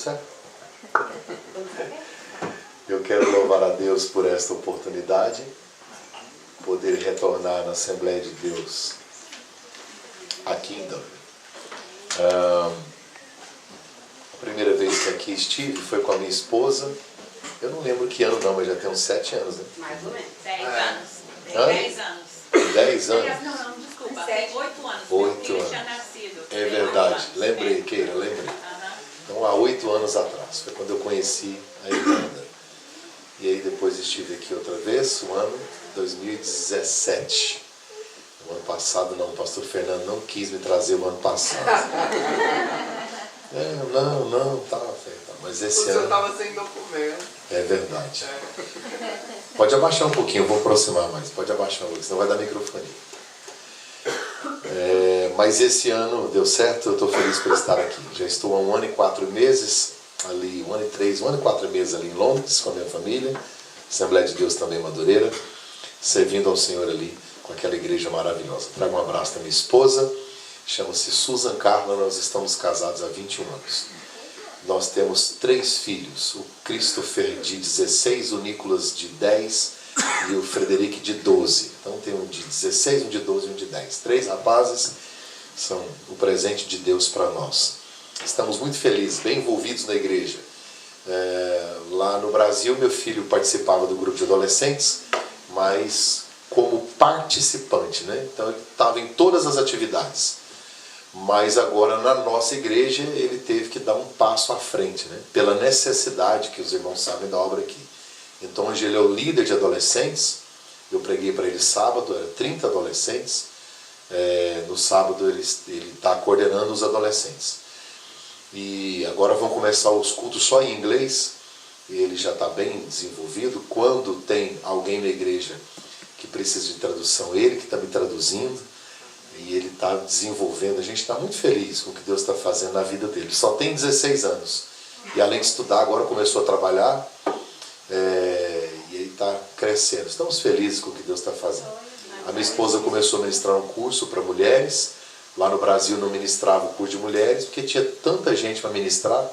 certo? Eu quero louvar a Deus por esta oportunidade, poder retornar na Assembleia de Deus aqui em Dublin. A primeira vez que aqui estive foi com a minha esposa. Eu não lembro que ano não, mas já tem uns 7 anos, né? Mais ou menos. 10 anos. Hã? 10 anos. 10 anos? Não, desculpa. Tem 8 anos. 8 Meu filho anos. tinha nascido. É Tem verdade. 8 anos. Lembrei, Keira, lembrei. Então, há 8 anos atrás, foi quando eu conheci a Irlanda. E aí depois estive aqui outra vez, o ano 2017. O ano passado não, o pastor Fernando não quis me trazer o ano passado. Não, tá, mas esse ano... O senhor estava sem documento. É verdade. Pode abaixar um pouquinho, eu vou aproximar mais. Pode abaixar um pouquinho, senão vai dar microfone. Mas esse ano deu certo, eu estou feliz por estar aqui. Já estou há 1 ano e 4 meses ali, 1 ano e 4 meses ali em Londres com a minha família, Assembleia de Deus também Madureira, servindo ao Senhor ali com aquela igreja maravilhosa. Trago um abraço da minha esposa, chama-se Susan Carla, nós estamos casados há 21 anos. Nós temos 3 filhos, o Christopher de 16, o Nicolas de 10 e o Frederic de 12. Então tem um de 16, um de 12 e um de 10. 3 rapazes são o presente de Deus para nós. Estamos muito felizes, bem envolvidos na igreja. Lá no Brasil, meu filho participava do grupo de adolescentes, mas como participante, né? Então ele estava em todas as atividades. Mas agora na nossa igreja ele teve que dar um passo à frente, né? Pela necessidade que os irmãos sabem da obra aqui. Então hoje ele é o líder de adolescentes. Eu preguei para ele sábado, era 30 adolescentes. No sábado ele está coordenando os adolescentes. E agora vão começar os cultos só em inglês. Ele já está bem desenvolvido. Quando tem alguém na igreja que precisa de tradução, ele que está me traduzindo. E ele está desenvolvendo. A gente está muito feliz com o que Deus está fazendo na vida dele. Só tem 16 anos. E além de estudar, agora começou a trabalhar. E ele está crescendo. Estamos felizes com o que Deus está fazendo. A minha esposa começou a ministrar um curso para mulheres. Lá no Brasil não ministrava o curso de mulheres, porque tinha tanta gente para ministrar.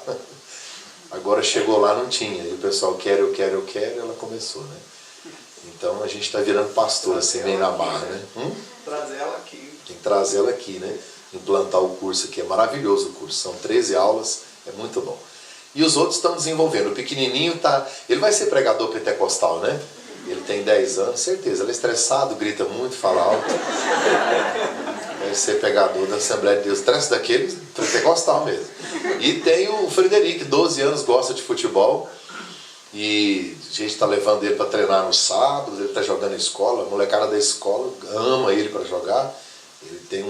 Agora chegou lá, não tinha. E o pessoal quer, eu quero, ela começou, né? Então a gente está virando pastor, assim, meio na barra, né? Trazer ela aqui. Tem que trazer ela aqui, né? Implantar o curso aqui. É maravilhoso o curso. São 13 aulas, é muito bom. E os outros estão desenvolvendo. O pequenininho tá... Ele vai ser pregador pentecostal, né? Ele tem 10 anos, certeza. Ele é estressado, grita muito, fala alto. Vai ser pregador da Assembleia de Deus. Estresse daqueles, pentecostal mesmo. E tem o Frederic, 12 anos, gosta de futebol. E a gente está levando ele para treinar nos sábados. Ele está jogando na escola. A molecada da escola ama ele para jogar. Ele tem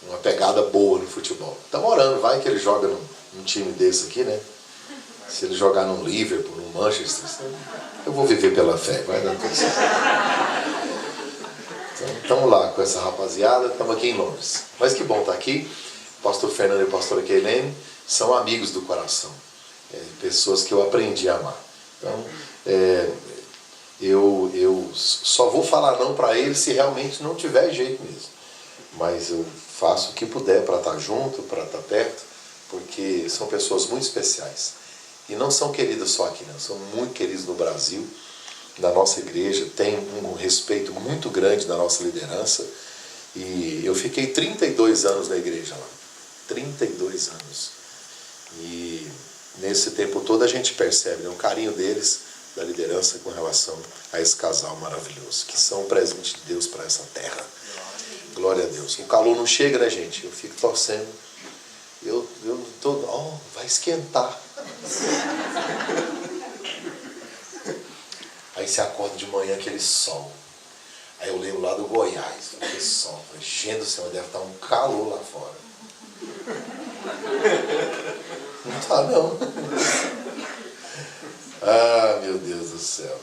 uma pegada boa no futebol. Estamos orando, vai que ele joga num time desse aqui, né? Se ele jogar num Liverpool, num Manchester, eu vou viver pela fé, vai dar tudo certo. Então, estamos lá com essa rapaziada, estamos aqui em Londres. Mas que bom estar aqui. O pastor Fernando e a pastora Keilene são amigos do coração. Pessoas que eu aprendi a amar. Então, eu só vou falar não para eles se realmente não tiver jeito mesmo. Mas eu faço o que puder para estar junto, para estar perto, porque são pessoas muito especiais. E não são queridas só aqui, não. São muito queridos no Brasil, na nossa igreja, tem um respeito muito grande da nossa liderança. E eu fiquei 32 anos na igreja lá. 32 anos. E nesse tempo todo a gente percebe, né, o carinho deles, da liderança com relação a esse casal maravilhoso, que são um presente de Deus para essa terra. Glória a Deus. O calor não chega, né, gente? Eu fico torcendo. Eu tô... vai esquentar. Aí você acorda de manhã, aquele sol. Aí eu lembro lá do Goiás, aquele sol. Gente do céu, deve estar um calor lá fora. Não tá, não. Ah, meu Deus do céu.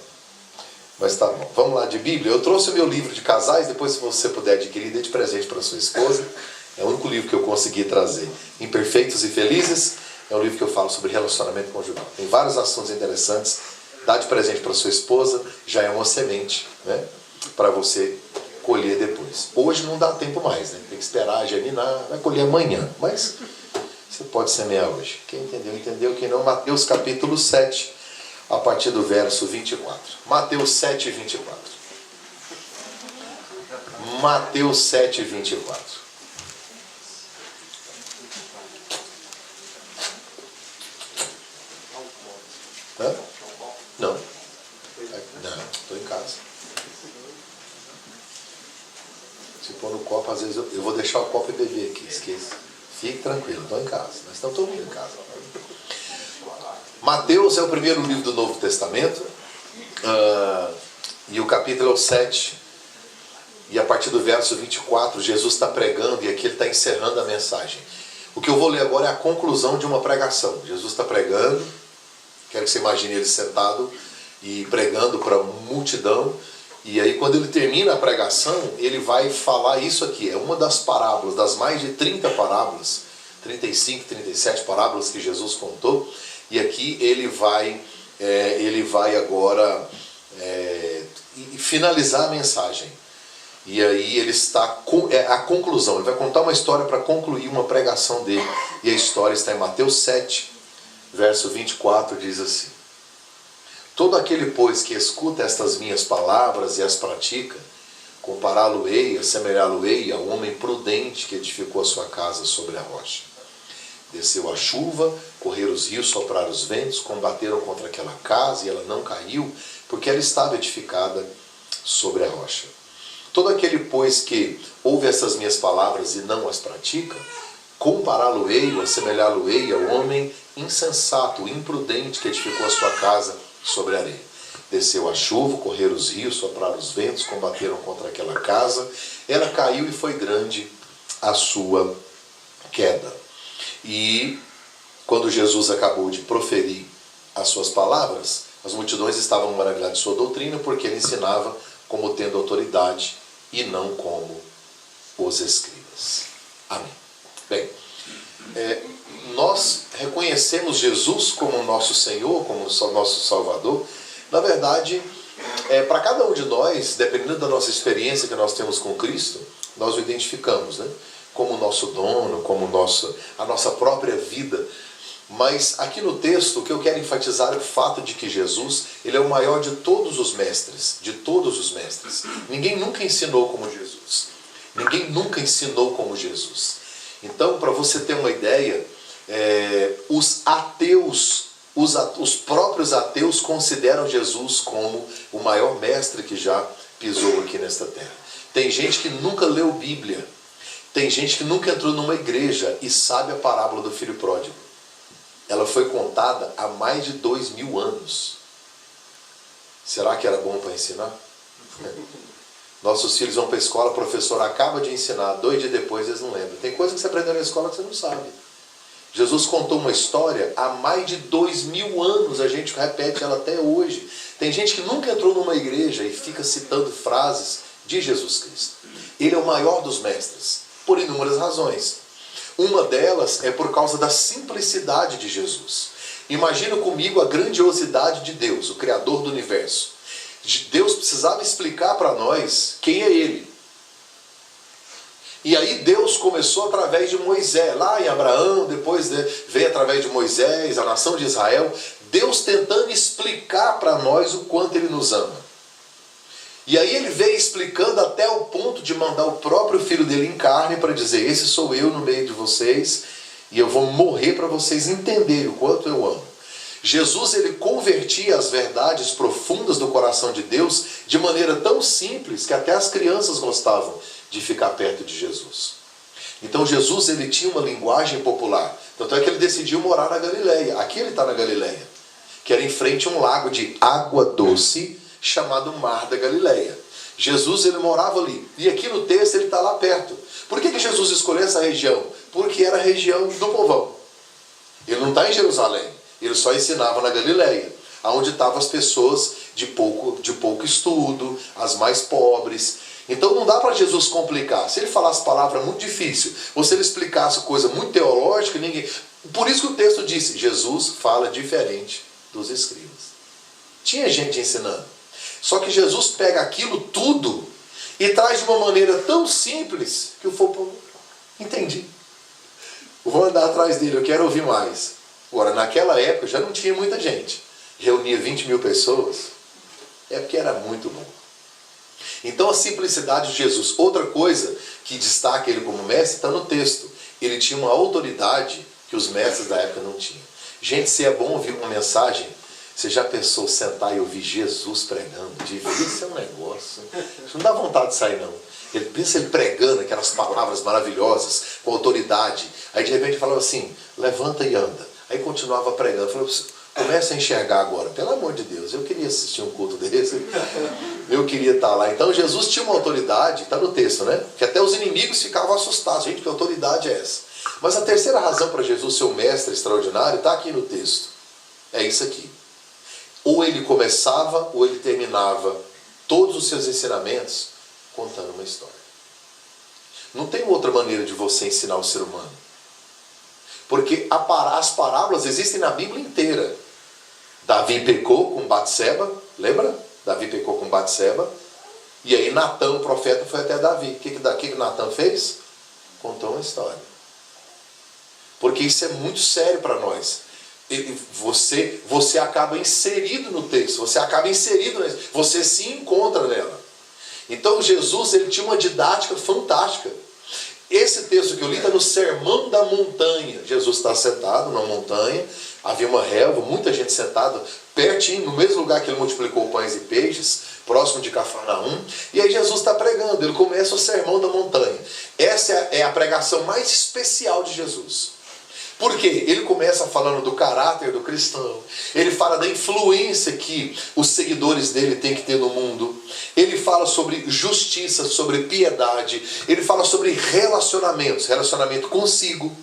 Mas tá bom. Vamos lá de Bíblia. Eu trouxe o meu livro de casais, depois se você puder adquirir, dê de presente para sua esposa. É o único livro que eu consegui trazer. Imperfeitos e Felizes. É um livro que eu falo sobre relacionamento conjugal. Tem vários assuntos interessantes. Dá de presente para sua esposa, já é uma semente, né? Para você colher depois. Hoje não dá tempo mais, né? Tem que esperar germinar, vai colher amanhã. Mas Você pode semear hoje. Quem entendeu, entendeu. Quem não, Mateus capítulo 7, a partir do verso 24. Mateus 7, 24. Mateus 7, 24. Hã? Não. Não, estou em casa. Se pôr no copo, às vezes eu vou deixar o copo e beber aqui, esqueça. Fique tranquilo, estou em casa. Nós estamos todo mundo em casa. Mateus é o primeiro livro do Novo Testamento. E o capítulo é o 7. E a partir do verso 24, Jesus está pregando e aqui ele está encerrando a mensagem. O que eu vou ler agora é a conclusão de uma pregação. Jesus está pregando. Quero que você imagine ele sentado e pregando para a multidão. E aí quando ele termina a pregação, ele vai falar isso aqui. É uma das parábolas, das mais de 30 parábolas, 35, 37 parábolas que Jesus contou. E aqui ele vai agora finalizar a mensagem. E aí ele está a conclusão. Ele vai contar uma história para concluir uma pregação dele. E a história está em Mateus 7, verso 24, diz assim: todo aquele, pois, que escuta estas minhas palavras e as pratica, compará-lo-ei, assemelhá-lo-ei ao homem prudente que edificou a sua casa sobre a rocha. Desceu a chuva, correram os rios, sopraram os ventos, combateram contra aquela casa e ela não caiu, porque ela estava edificada sobre a rocha. Todo aquele, pois, que ouve essas minhas palavras e não as pratica, compará-lo-ei, assemelhá-lo-ei ao homem insensato, imprudente que edificou a sua casa sobre a areia. Desceu a chuva, correram os rios, sopraram os ventos, combateram contra aquela casa, ela caiu e foi grande a sua queda. E quando Jesus acabou de proferir as suas palavras, as multidões estavam maravilhadas de sua doutrina, porque ele ensinava como tendo autoridade e não como os escribas. Amém. Bem, nós reconhecemos Jesus como nosso Senhor, como nosso Salvador. Na verdade, para cada um de nós, dependendo da nossa experiência que nós temos com Cristo, nós o identificamos, né? Como nosso dono, como a nossa própria vida. Mas aqui no texto, o que eu quero enfatizar é o fato de que Jesus, ele é o maior de todos os mestres, de todos os mestres. Ninguém nunca ensinou como Jesus. Ninguém nunca ensinou como Jesus. Então, para você ter uma ideia, os ateus, os próprios ateus consideram Jesus como o maior mestre que já pisou aqui nesta terra. Tem gente que nunca leu Bíblia. Tem gente que nunca entrou numa igreja e sabe a parábola do filho pródigo. Ela foi contada há mais de 2000 anos. Será que era bom para ensinar? Nossos filhos vão para a escola, o professor acaba de ensinar, 2 dias depois eles não lembram. Tem coisa que você aprendeu na escola que você não sabe. Jesus contou uma história há mais de 2000 anos, a gente repete ela até hoje. Tem gente que nunca entrou numa igreja e fica citando frases de Jesus Cristo. Ele é o maior dos mestres, por inúmeras razões. Uma delas é por causa da simplicidade de Jesus. Imagina comigo a grandiosidade de Deus, o Criador do universo. Deus precisava explicar para nós quem é Ele. E aí Deus começou através de Moisés, lá em Abraão, depois veio através de Moisés, a nação de Israel, Deus tentando explicar para nós o quanto Ele nos ama. E aí ele veio explicando até o ponto de mandar o próprio filho dele em carne para dizer: esse sou eu no meio de vocês e eu vou morrer para vocês entenderem o quanto eu amo. Jesus, ele convertia as verdades profundas do coração de Deus de maneira tão simples que até as crianças gostavam de ficar perto de Jesus. Então Jesus, ele tinha uma linguagem popular. Tanto é que ele decidiu morar na Galileia. Aqui ele está na Galileia, que era em frente a um lago de água doce chamado Mar da Galileia. Jesus, ele morava ali. E aqui no texto ele está lá perto. Por que Jesus escolheu essa região? Porque era a região do povão. Ele não está em Jerusalém. Ele só ensinava na Galileia, onde estavam as pessoas de pouco estudo, as mais pobres. Então não dá para Jesus complicar. Se ele falasse palavra muito difícil, ou se ele explicasse coisa muito teológica, ninguém... Por isso que o texto disse: Jesus fala diferente dos escribas. Tinha gente ensinando. Só que Jesus pega aquilo tudo e traz de uma maneira tão simples que o povo entendi. vou andar atrás dele, eu quero ouvir mais. Agora, naquela época já não tinha muita gente. Reunia 20 mil pessoas. É porque era muito bom. Então a simplicidade de Jesus. Outra coisa que destaca ele como mestre está no texto. Ele tinha uma autoridade que os mestres da época não tinham. Gente, se é bom ouvir uma mensagem, você já pensou sentar e ouvir Jesus pregando? Devia ser um negócio. Não dá vontade de sair, não. Ele pensa ele pregando aquelas palavras maravilhosas, com autoridade. Aí de repente ele falava assim, levanta e anda. Aí continuava pregando. Falou, começa a enxergar agora. Pelo amor de Deus, eu queria assistir um culto desse. Eu queria estar lá. Então Jesus tinha uma autoridade, está no texto, né? Que até os inimigos ficavam assustados. Gente, que autoridade é essa? Mas a terceira razão para Jesus ser um mestre extraordinário está aqui no texto. É isso aqui. Ou ele começava, ou ele terminava todos os seus ensinamentos contando uma história. Não tem outra maneira de você ensinar o ser humano. Porque as parábolas existem na Bíblia inteira. Davi pecou com Batseba, lembra? Davi pecou com Batseba. E aí Natã, o profeta, foi até Davi. O que Natã fez? Contou uma história. Porque isso é muito sério para nós. Você acaba inserido no texto, você acaba inserido, você se encontra nela. Então Jesus, ele tinha uma didática fantástica. Esse texto que eu li está no Sermão da Montanha. Jesus está sentado na montanha, havia uma relva, muita gente sentada, pertinho, no mesmo lugar que ele multiplicou pães e peixes, próximo de Cafarnaum. E aí Jesus está pregando, ele começa o Sermão da Montanha. Essa é a pregação mais especial de Jesus. Por quê? Ele começa falando do caráter do cristão. Ele fala da influência que os seguidores dele têm que ter no mundo. Ele fala sobre justiça, sobre piedade. Ele fala sobre relacionamentos, relacionamento consigo.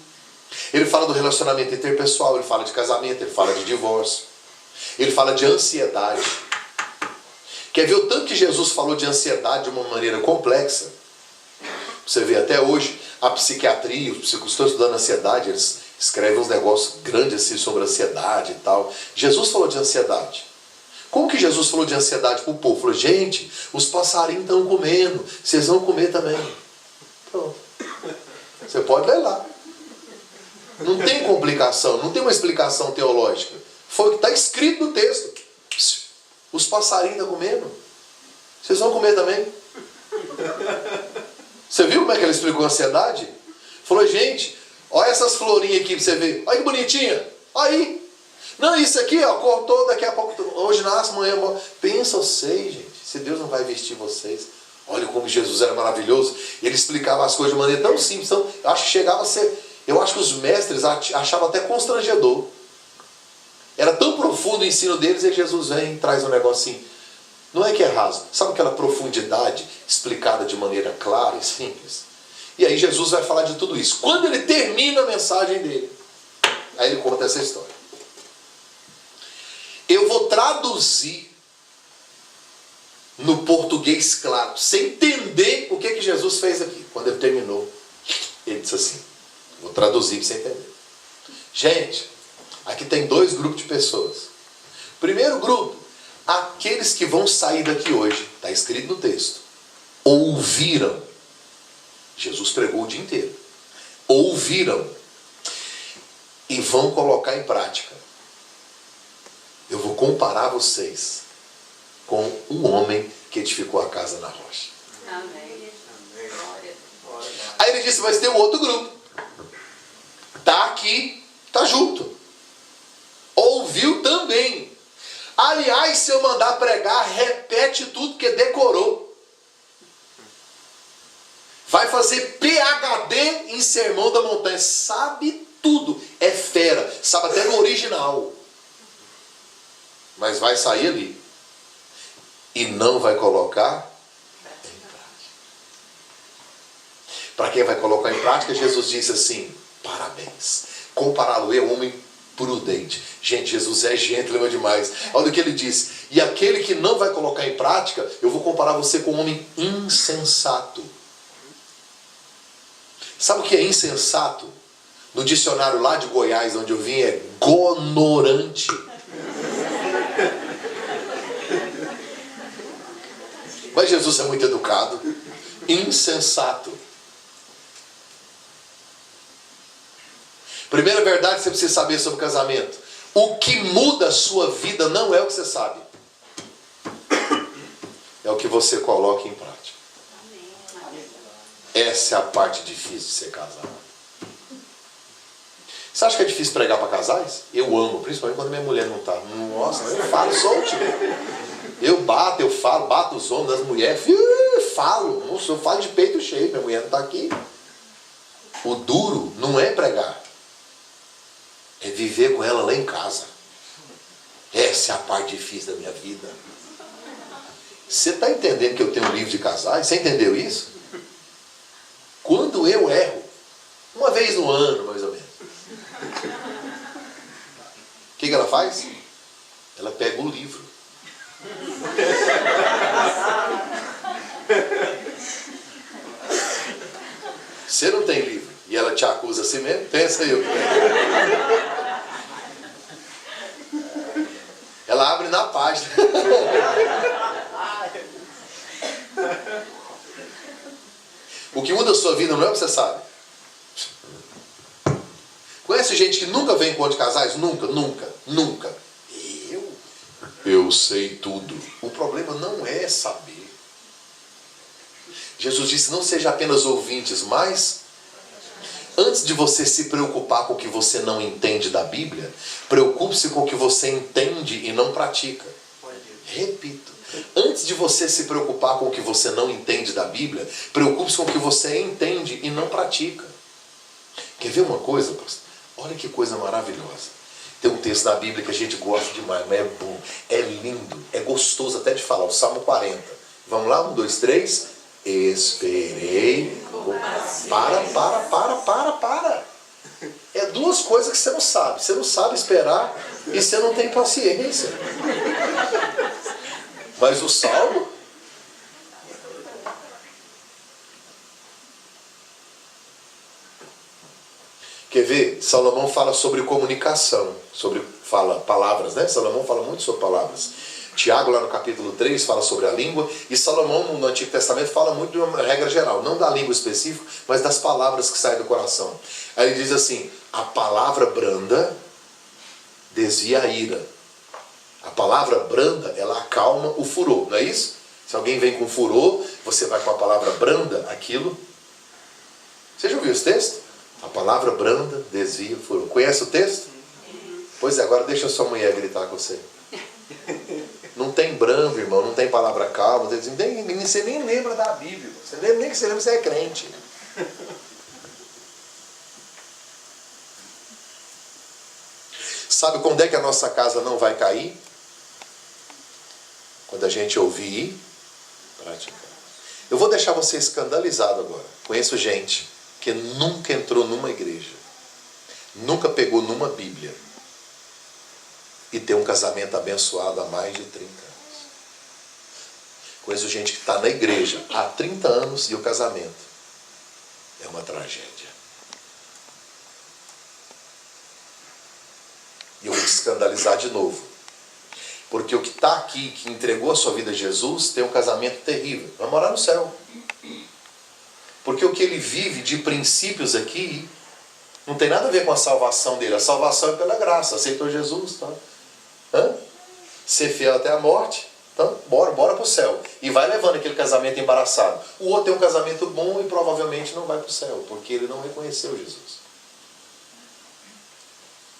Ele fala do relacionamento interpessoal, ele fala de casamento, ele fala de divórcio. Ele fala de ansiedade. Quer ver o tanto que Jesus falou de ansiedade de uma maneira complexa? Você vê até hoje a psiquiatria, os psicólogos estão estudando ansiedade, eles escreve uns negócios grandes assim sobre ansiedade e tal. Jesus falou de ansiedade. Como que Jesus falou de ansiedade para o povo? Falou, gente, os passarinhos estão comendo, vocês vão comer também. Pronto. Você pode ler lá. Não tem complicação, não tem uma explicação teológica. Foi o que está escrito no texto. Os passarinhos estão comendo. Vocês vão comer também. Você viu como é que ele explicou a ansiedade? Falou, gente, olha essas florinhas aqui pra você ver. Olha que bonitinha. Aí. Não, isso aqui, ó, cortou, daqui a pouco, hoje nasce, amanhã morre. Pensa vocês, gente, se Deus não vai vestir vocês. Olha como Jesus era maravilhoso. Ele explicava as coisas de maneira tão simples. Então, eu acho que chegava a ser... Eu acho que os mestres achavam até constrangedor. Era tão profundo o ensino deles e Jesus vem e traz um negocinho. Não é que é raso. Sabe aquela profundidade explicada de maneira clara e simples? E aí Jesus vai falar de tudo isso. Quando ele termina a mensagem dele, aí ele conta essa história. Eu vou traduzir no português claro, sem entender o que Jesus fez aqui. Quando ele terminou, ele disse assim, vou traduzir sem entender. Gente, aqui tem dois grupos de pessoas. Primeiro grupo, aqueles que vão sair daqui hoje, está escrito no texto, ouviram. Jesus pregou o dia inteiro. Ouviram e vão colocar em prática. Eu vou comparar vocês com um homem que edificou a casa na rocha. Amém. Aí ele disse, mas tem um outro grupo. Está aqui, está junto. Ouviu também. Aliás, se eu mandar pregar, repete tudo que decorou. Vai fazer PhD em Sermão da Montanha. Sabe tudo. É fera. Sabe até no original. Mas vai sair ali. E não vai colocar em prática. Para quem vai colocar em prática, Jesus disse assim, parabéns. Compará-lo é um homem prudente. Gente, Jesus é gentleman demais. Olha o que ele diz. E aquele que não vai colocar em prática, eu vou comparar você com um homem insensato. Sabe o que é insensato? No dicionário lá de Goiás, onde eu vim, é gonorante. Mas Jesus é muito educado. Insensato. Primeira verdade que você precisa saber sobre casamento: o que muda a sua vida não é o que você sabe, é o que você coloca em prática. Essa é a parte difícil de ser casado. Você acha que é difícil pregar para casais? Eu amo, principalmente quando minha mulher não está. Nossa, eu falo solto. Eu bato, eu falo, bato os homens das mulheres. Falo, nossa, eu falo de peito cheio, minha mulher não está aqui. O duro não é pregar, é viver com ela lá em casa. Essa é a parte difícil da minha vida. Você está entendendo que eu tenho um livro de casais? Você entendeu isso? Quando eu erro, uma vez no ano, mais ou menos, o que ela faz? Ela pega o livro. Você não tem livro e ela te acusa assim mesmo? Pensa eu. Ela abre na página. O que muda a sua vida não é o que você sabe. Conhece gente que nunca vem em encontro de casais? Nunca. Eu sei tudo. O problema não é saber. Jesus disse: não seja apenas ouvintes, mas antes de você se preocupar com o que você não entende da Bíblia, preocupe-se com o que você entende e não pratica. Repito. Antes de você se preocupar com o que você não entende da Bíblia, preocupe-se com o que você entende e não pratica. Quer ver uma coisa, pastor? Olha que coisa maravilhosa. Tem um texto na Bíblia que a gente gosta demais, mas é bom, é lindo, é gostoso até de falar, o Salmo 40. Vamos lá? 1, 2, 3. Esperei. Para. É duas coisas que você não sabe. Você não sabe esperar e você não tem paciência. Mas o Salmo... Quer ver? Salomão fala sobre comunicação, fala palavras, né? Salomão fala muito sobre palavras. Tiago, lá no capítulo 3, fala sobre a língua. E Salomão, no Antigo Testamento, fala muito de uma regra geral. Não da língua específica, mas das palavras que saem do coração. Aí ele diz assim: a palavra branda desvia a ira. A palavra branda, ela acalma o furor, não é isso? Se alguém vem com furor, você vai com a palavra branda, aquilo... Você já ouviu esse texto? A palavra branda desvia o furor. Conhece o texto? Pois é, agora deixa a sua mulher gritar com você. Não tem brando, irmão, não tem palavra calma. Você nem lembra da Bíblia. Você lembra, nem que você lembra que você é crente. Sabe quando é que a nossa casa não vai cair? Quando a gente ouvir e praticar. Eu vou deixar você escandalizado agora. Conheço gente que nunca entrou numa igreja, nunca pegou numa Bíblia e tem um casamento abençoado há mais de 30 anos. Conheço gente que está na igreja há 30 anos e o casamento é uma tragédia. E eu vou te escandalizar de novo. Porque o que está aqui, que entregou a sua vida a Jesus, tem um casamento terrível. Vai morar no céu. Porque o que ele vive de princípios aqui não tem nada a ver com a salvação dele. A salvação é pela graça. Aceitou Jesus, tá? Ser fiel até a morte. Então, bora para o céu. E vai levando aquele casamento embaraçado. O outro tem um casamento bom e provavelmente não vai para o céu, porque ele não reconheceu Jesus.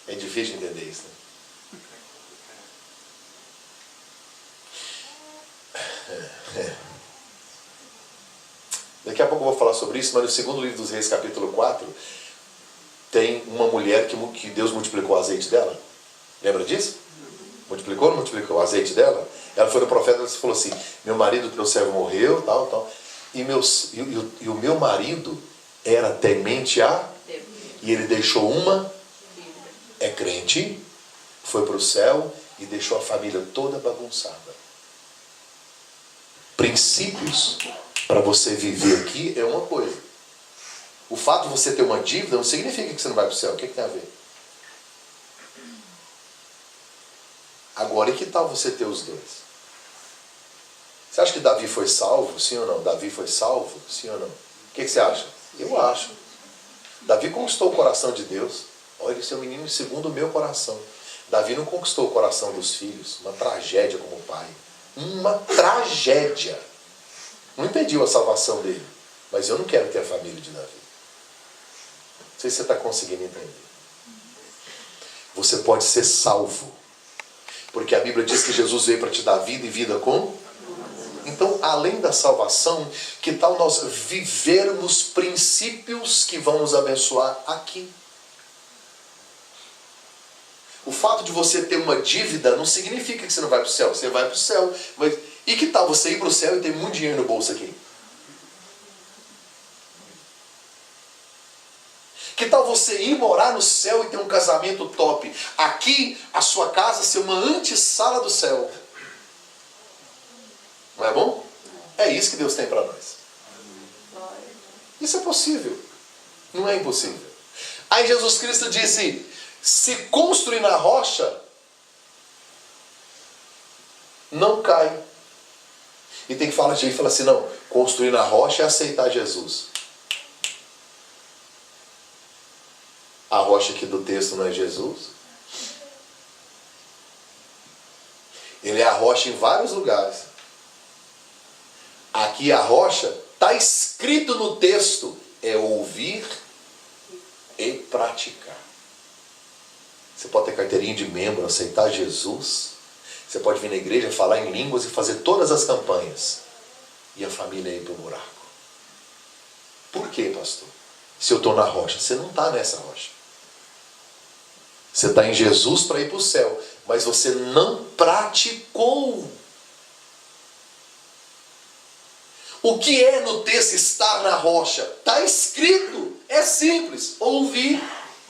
É difícil de entender isso, né? Daqui a pouco eu vou falar sobre isso, mas no segundo livro dos Reis, capítulo 4, tem uma mulher que Deus multiplicou o azeite dela. Lembra disso? Multiplicou ou não multiplicou o azeite dela? Ela foi no profeta e falou assim: meu marido, teu servo, morreu, tal. E o meu marido era temente a... E ele deixou uma... É crente, foi para o céu e deixou a família toda bagunçada. Princípios para você viver aqui é uma coisa. O fato de você ter uma dívida não significa que você não vai para o céu. O que tem a ver? Agora, e que tal você ter os dois? Você acha que Davi foi salvo? Sim ou não? Davi foi salvo? Sim ou não? O que você acha? Eu acho. Davi conquistou o coração de Deus. Olha, esse é um menino segundo o meu coração. Davi não conquistou o coração dos filhos. Uma tragédia como pai. Uma tragédia. Não impediu a salvação dele. Mas eu não quero ter a família de Davi. Não sei se você está conseguindo entender. Você pode ser salvo. Porque a Bíblia diz que Jesus veio para te dar vida e vida com... Então, além da salvação, que tal nós vivermos princípios que vão nos abençoar aqui? O fato de você ter uma dívida não significa que você não vai para o céu. Você vai para o céu. Mas, e que tal você ir para o céu e ter muito dinheiro no bolso aqui? Que tal você ir morar no céu e ter um casamento top? Aqui, a sua casa ser uma antessala do céu. Não é bom? É isso que Deus tem para nós. Isso é possível. Não é impossível. Aí Jesus Cristo disse, se construir na rocha, não cai. E tem que falar de falar assim, não, construir na rocha é aceitar Jesus. A rocha aqui do texto não é Jesus? Ele é a rocha em vários lugares. Aqui a rocha, está escrito no texto, é ouvir e praticar. Você pode ter carteirinha de membro, aceitar Jesus. Você pode vir na igreja, falar em línguas e fazer todas as campanhas. E a família ir para o buraco. Por quê, pastor? Se eu estou na rocha, você não está nessa rocha. Você está em Jesus para ir para o céu, mas você não praticou. O que é no texto estar na rocha? Está escrito, é simples, ouvir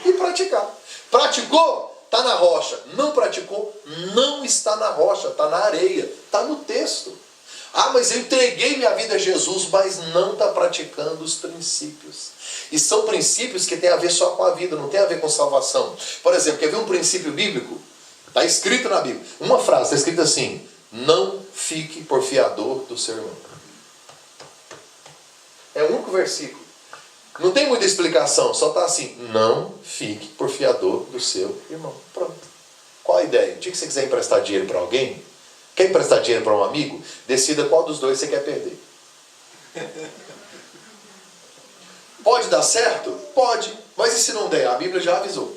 e praticar. Praticou? Está na rocha. Não praticou? Não está na rocha, está na areia, está no texto. Ah, mas eu entreguei minha vida a Jesus, mas não está praticando os princípios. E são princípios que têm a ver só com a vida, não tem a ver com salvação. Por exemplo, quer ver um princípio bíblico? Está escrito na Bíblia. Uma frase, está escrito assim, não fique por fiador do seu irmão. É o único versículo. Não tem muita explicação, só está assim, não fique por fiador do seu irmão. Pronto. Qual a ideia? O dia que você quiser emprestar dinheiro para alguém, quer emprestar dinheiro para um amigo, decida qual dos dois você quer perder. Pode dar certo? Pode. Mas e se não der? A Bíblia já avisou.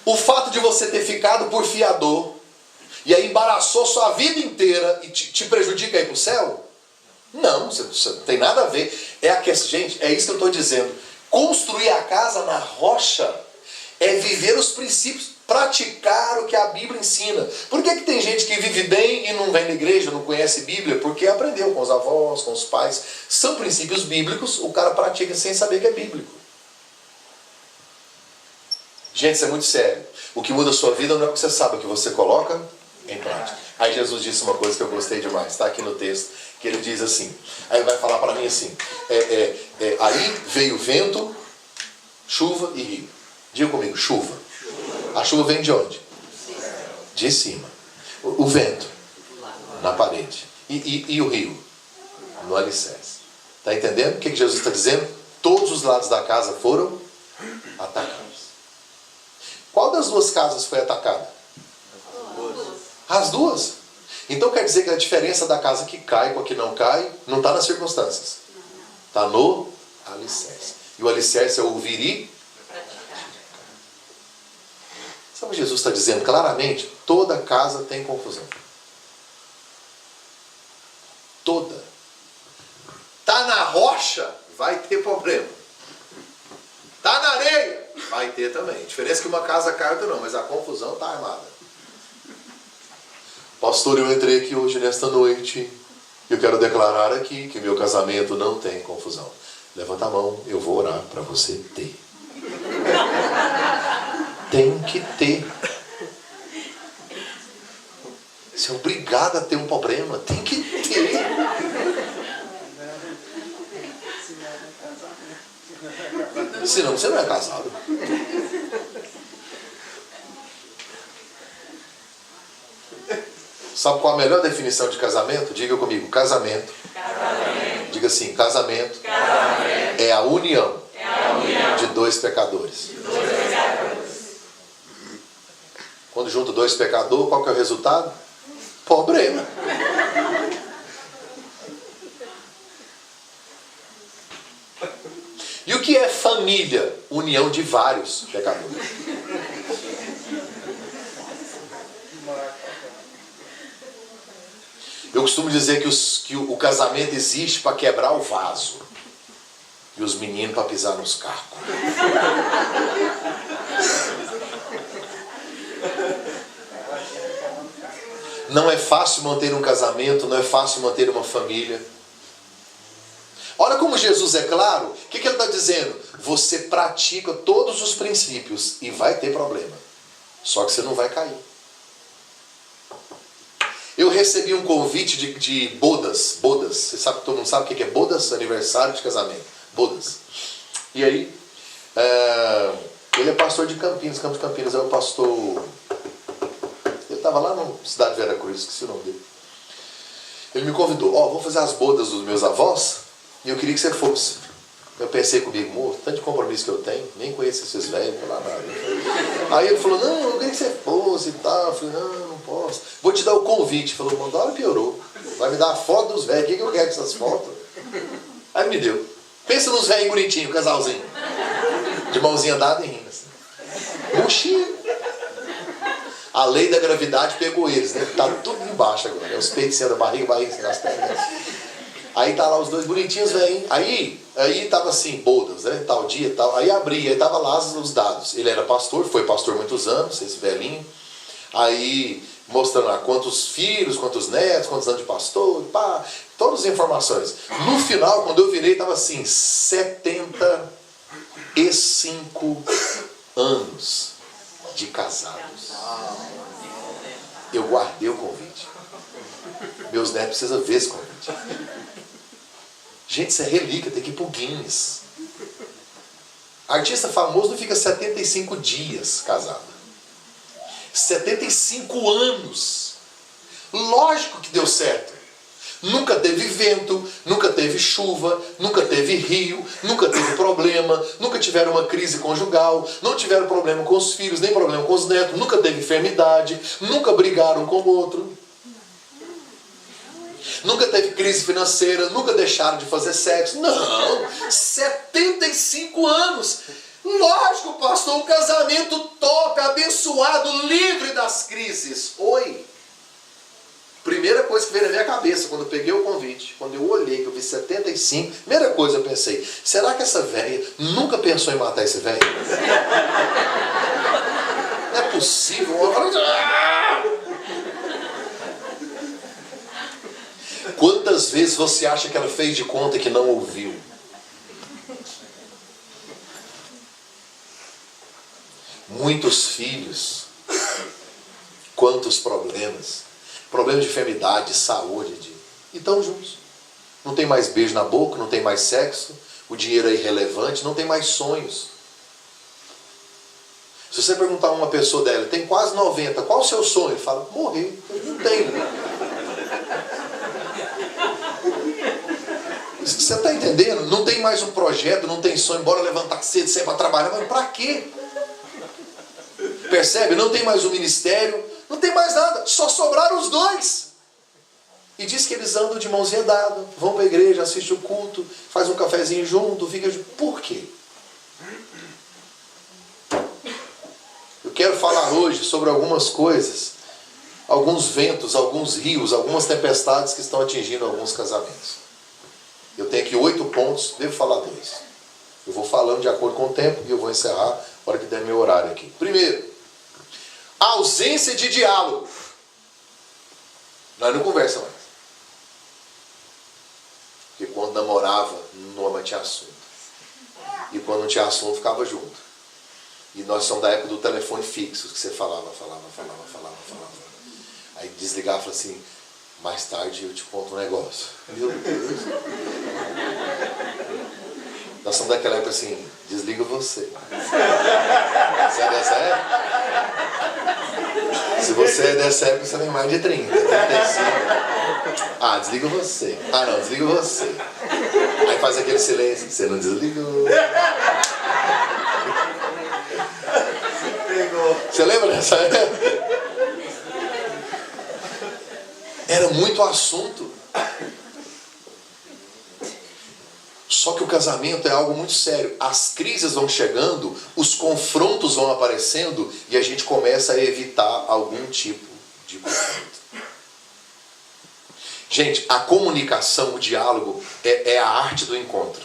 O fato de você ter ficado por fiador e aí embaraçou sua vida inteira e te prejudica ir para o céu? Não, isso não tem nada a ver. Gente, é isso que eu estou dizendo. Construir a casa na rocha é viver os princípios, praticar o que a Bíblia ensina. Por que tem gente que vive bem e não vem na igreja, não conhece Bíblia? Porque aprendeu com os avós, com os pais. São princípios bíblicos, o cara pratica sem saber que é bíblico. Gente, isso é muito sério. O que muda a sua vida não é o que você sabe, é o que você coloca em prática. Aí Jesus disse uma coisa que eu gostei demais, está aqui no texto, que ele diz assim, aí ele vai falar para mim assim, aí veio vento, chuva e rio. Diga comigo, chuva. A chuva vem de onde? De cima. O vento, na parede. E o rio? No alicerce. Está entendendo o que Jesus está dizendo? Todos os lados da casa foram atacados. Qual das duas casas foi atacada? As duas. Então quer dizer que a diferença da casa que cai com a que não cai não está nas circunstâncias. Está no alicerce. E o alicerce é ouvir e praticar. Sabe o que Jesus está dizendo claramente? Toda casa tem confusão. Toda. Está na rocha, vai ter problema. Está na areia, vai ter também. A diferença é que uma casa cai, outra não, mas a confusão está armada. Pastor, eu entrei aqui hoje nesta noite e eu quero declarar aqui que meu casamento não tem confusão. Levanta a mão, eu vou orar para você ter. Tem que ter. Você é obrigado a ter um problema. Tem que ter. Senão você não é casado. Sabe qual a melhor definição de casamento? Diga comigo, casamento. Diga assim, casamento. É a união. De dois pecadores. Quando junta dois pecadores, qual que é o resultado? Problema. E o que é família? União de vários pecadores. Eu costumo dizer que o casamento existe para quebrar o vaso. E os meninos para pisar nos carros. Não é fácil manter um casamento, não é fácil manter uma família. Olha como Jesus é claro. O que ele está dizendo? Você pratica todos os princípios e vai ter problema. Só que você não vai cair. Eu recebi um convite de bodas. Bodas. Você sabe, todo mundo sabe o que é bodas? Aniversário de casamento. Bodas. E aí, ele é pastor de Campinas. Campos de Campinas é o pastor... Ele estava lá na cidade de Veracruz, esqueci o nome dele. Ele me convidou. Vou fazer as bodas dos meus avós e eu queria que você fosse. Eu pensei comigo, moço, tanto de compromisso que eu tenho, nem conheço esses velhos, não falar nada. Aí ele falou, não, eu queria que você fosse e tal. Eu falei, não posso. Vou te dar o convite. Ele falou, mano, agora piorou. Vai me dar a foto dos velhos. O que eu quero com essas fotos? Aí me deu. Pensa nos velhos bonitinhos, casalzinho. De mãozinha dada e rindo assim. Murchinho. A lei da gravidade pegou eles, né? Tá tudo embaixo agora. Os peitos da barriga nas pernas. Aí tá lá os dois bonitinhos, velho. Aí tava assim, bodas, né? Tal dia, tal. Aí abri, aí tava lá os dados. Ele era pastor, foi pastor muitos anos, esse velhinho. Aí mostrando lá quantos filhos, quantos netos, quantos anos de pastor, pá, todas as informações. No final, quando eu virei, tava assim, 75 anos de casados. Eu guardei o convite. Meus netos precisam ver esse convite. Gente, isso é relíquia, tem que ir pro Guinness. Artista famoso não fica 75 dias casado. 75 anos. Lógico que deu certo. Nunca teve vento, nunca teve chuva, nunca teve rio, nunca teve problema, nunca tiveram uma crise conjugal, não tiveram problema com os filhos, nem problema com os netos, nunca teve enfermidade, nunca brigaram com o outro. Nunca teve crise financeira, nunca deixaram de fazer sexo. Não! 75 anos! Lógico, pastor, um casamento top, abençoado, livre das crises. Oi! Primeira coisa que veio na minha cabeça quando eu peguei o convite, quando eu olhei, que eu vi 75, primeira coisa eu pensei, será que essa velha nunca pensou em matar esse velho? Não é possível. Quantas vezes você acha que ela fez de conta que não ouviu? Muitos filhos, quantos problemas, problemas de enfermidade, de saúde, e estão juntos. Não tem mais beijo na boca, não tem mais sexo, o dinheiro é irrelevante, não tem mais sonhos. Se você perguntar a uma pessoa dela, tem quase 90, qual o seu sonho? Ele fala, morrer, não tem. Você está entendendo? Não tem mais um projeto, não tem sonho, bora levantar cedo, sair para trabalhar, mas para quê? Percebe? Não tem mais um ministério, não tem mais nada, só sobraram os dois. E diz que eles andam de mãozinha dada, vão para a igreja, assistem o culto, faz um cafezinho junto, fica... Por quê? Eu quero falar hoje sobre algumas coisas, alguns ventos, alguns rios, algumas tempestades que estão atingindo alguns casamentos. Eu tenho aqui 8 pontos, devo falar 2. Eu vou falando de acordo com o tempo e eu vou encerrar na hora que der meu horário aqui. Primeiro, a ausência de diálogo. Nós não conversamos mais. Porque quando namorava, não tinha assunto. E quando não tinha assunto, ficava junto. E nós somos da época do telefone fixo, que você falava. Aí desligava e falava assim, mais tarde eu te conto um negócio. Meu Deus. Nós somos daquela época assim, desliga você. Você é dessa época? Se você é dessa época, você tem mais de 30, 35. Ah, desliga você. Ah, não, desliga você. Aí faz aquele silêncio, você não desligou. Você lembra dessa época? Era muito assunto. Só que o casamento é algo muito sério. As crises vão chegando, os confrontos vão aparecendo e a gente começa a evitar algum tipo de confronto. Gente, a comunicação, o diálogo é a arte do encontro.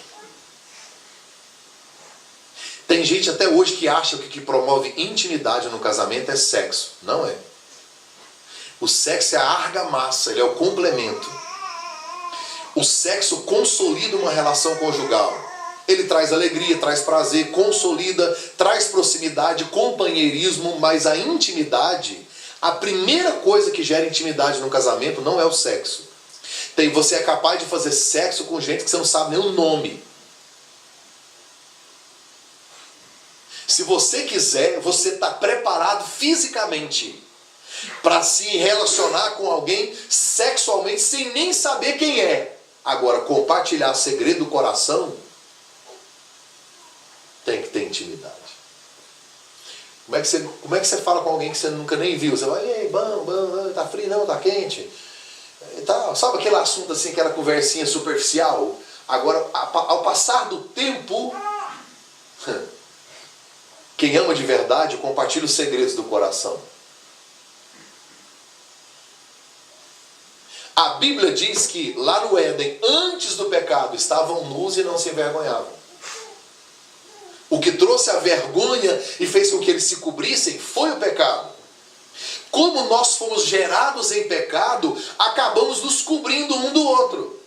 Tem gente até hoje que acha que o que promove intimidade no casamento é sexo. Não é. O sexo é a argamassa, ele é o complemento. O sexo consolida uma relação conjugal. Ele traz alegria, traz prazer, consolida, traz proximidade, companheirismo, mas a intimidade, a primeira coisa que gera intimidade no casamento não é o sexo. Você é capaz de fazer sexo com gente que você não sabe nem o nome. Se você quiser, você está preparado fisicamente para se relacionar com alguém sexualmente sem nem saber quem é. Agora, compartilhar segredo do coração tem que ter intimidade. Como é que você fala com alguém que você nunca nem viu? Você vai, ei, bam, tá frio não, tá quente? E tal. Sabe aquele assunto assim, aquela conversinha superficial? Agora, ao passar do tempo, quem ama de verdade compartilha os segredos do coração. A Bíblia diz que lá no Éden, antes do pecado, estavam nus e não se envergonhavam. O que trouxe a vergonha e fez com que eles se cobrissem foi o pecado. Como nós fomos gerados em pecado, acabamos nos cobrindo um do outro.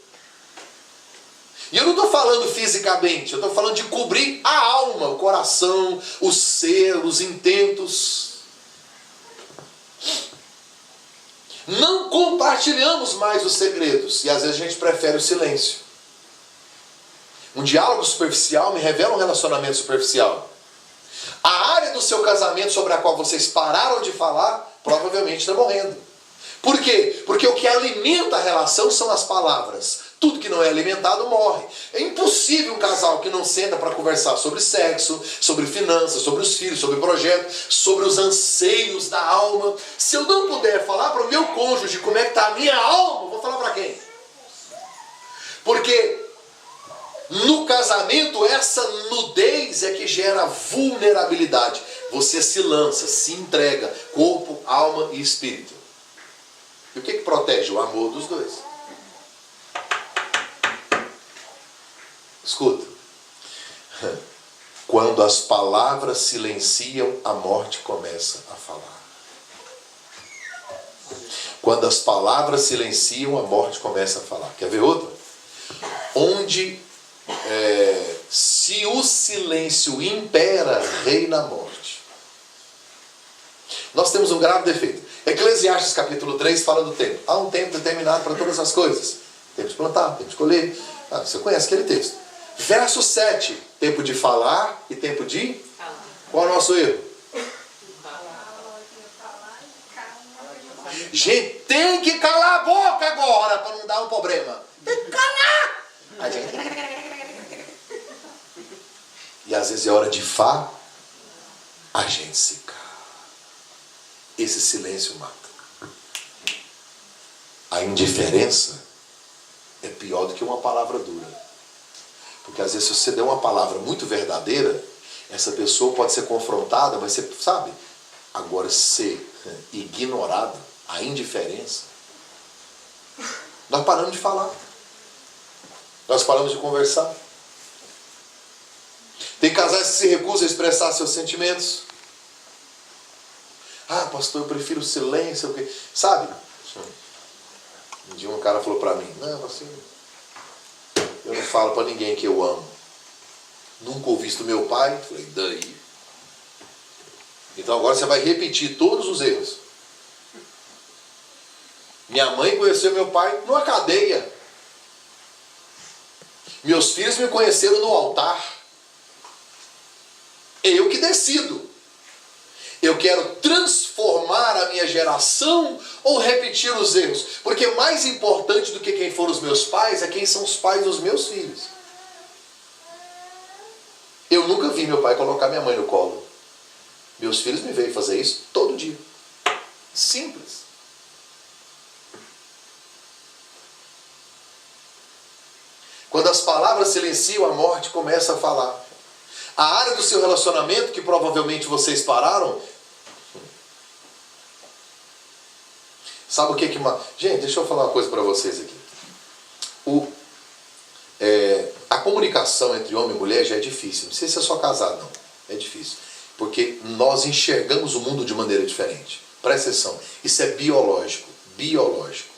E eu não estou falando fisicamente, eu estou falando de cobrir a alma, o coração, o ser, os intentos. Não compartilhamos mais os segredos e às vezes a gente prefere o silêncio. Um diálogo superficial me revela um relacionamento superficial. A área do seu casamento sobre a qual vocês pararam de falar provavelmente está morrendo. Por quê? Porque o que alimenta a relação são as palavras. Tudo que não é alimentado morre. É impossível um casal que não senta para conversar sobre sexo, sobre finanças, sobre os filhos, sobre projetos, sobre os anseios da alma. Se eu não puder falar para o meu cônjuge como é que está a minha alma, eu vou falar para quem? Porque no casamento essa nudez é que gera vulnerabilidade. Você se lança, se entrega, corpo, alma e espírito. E o que protege? O amor dos dois. Escuta. Quando as palavras silenciam, a morte começa a falar. Quando as palavras silenciam, a morte começa a falar. Quer ver outra? Onde se o silêncio impera, reina a morte. Nós temos um grave defeito. Eclesiastes capítulo 3 fala do tempo. Há um tempo determinado para todas as coisas. Tempo de plantar, tempo de colher. Você conhece aquele texto. Verso 7. Tempo de falar e tempo de... Qual é o nosso erro? Gente, tem que calar a boca agora para não dar um problema. Tem que calar! A gente... E às vezes é hora de falar, a gente se cala. Esse silêncio mata. A indiferença é pior do que uma palavra dura. Porque às vezes se você der uma palavra muito verdadeira, essa pessoa pode ser confrontada, mas você sabe, agora ser ignorado, a indiferença, nós paramos de falar. Nós paramos de conversar. Tem casais que se recusam a expressar seus sentimentos. Ah, pastor, eu prefiro o silêncio. Sabe? Um dia um cara falou para mim, não, assim, eu não falo para ninguém que eu amo. Nunca ouvi isso do meu pai. Falei, daí? Então agora você vai repetir todos os erros. Minha mãe conheceu meu pai numa cadeia. Meus filhos me conheceram no altar. Eu que decido. Eu quero transformar a minha geração ou repetir os erros? Porque mais importante do que quem foram os meus pais é quem são os pais dos meus filhos. Eu nunca vi meu pai colocar minha mãe no colo. Meus filhos me veem fazer isso todo dia. Simples. Quando as palavras silenciam, a morte começa a falar. A área do seu relacionamento, que provavelmente vocês pararam. Sabe o que que... Gente, deixa eu falar uma coisa para vocês aqui. A comunicação entre homem e mulher já é difícil. Não sei se é só casado, não. É difícil. Porque nós enxergamos o mundo de maneira diferente. Presta atenção. Isso é biológico. Biológico.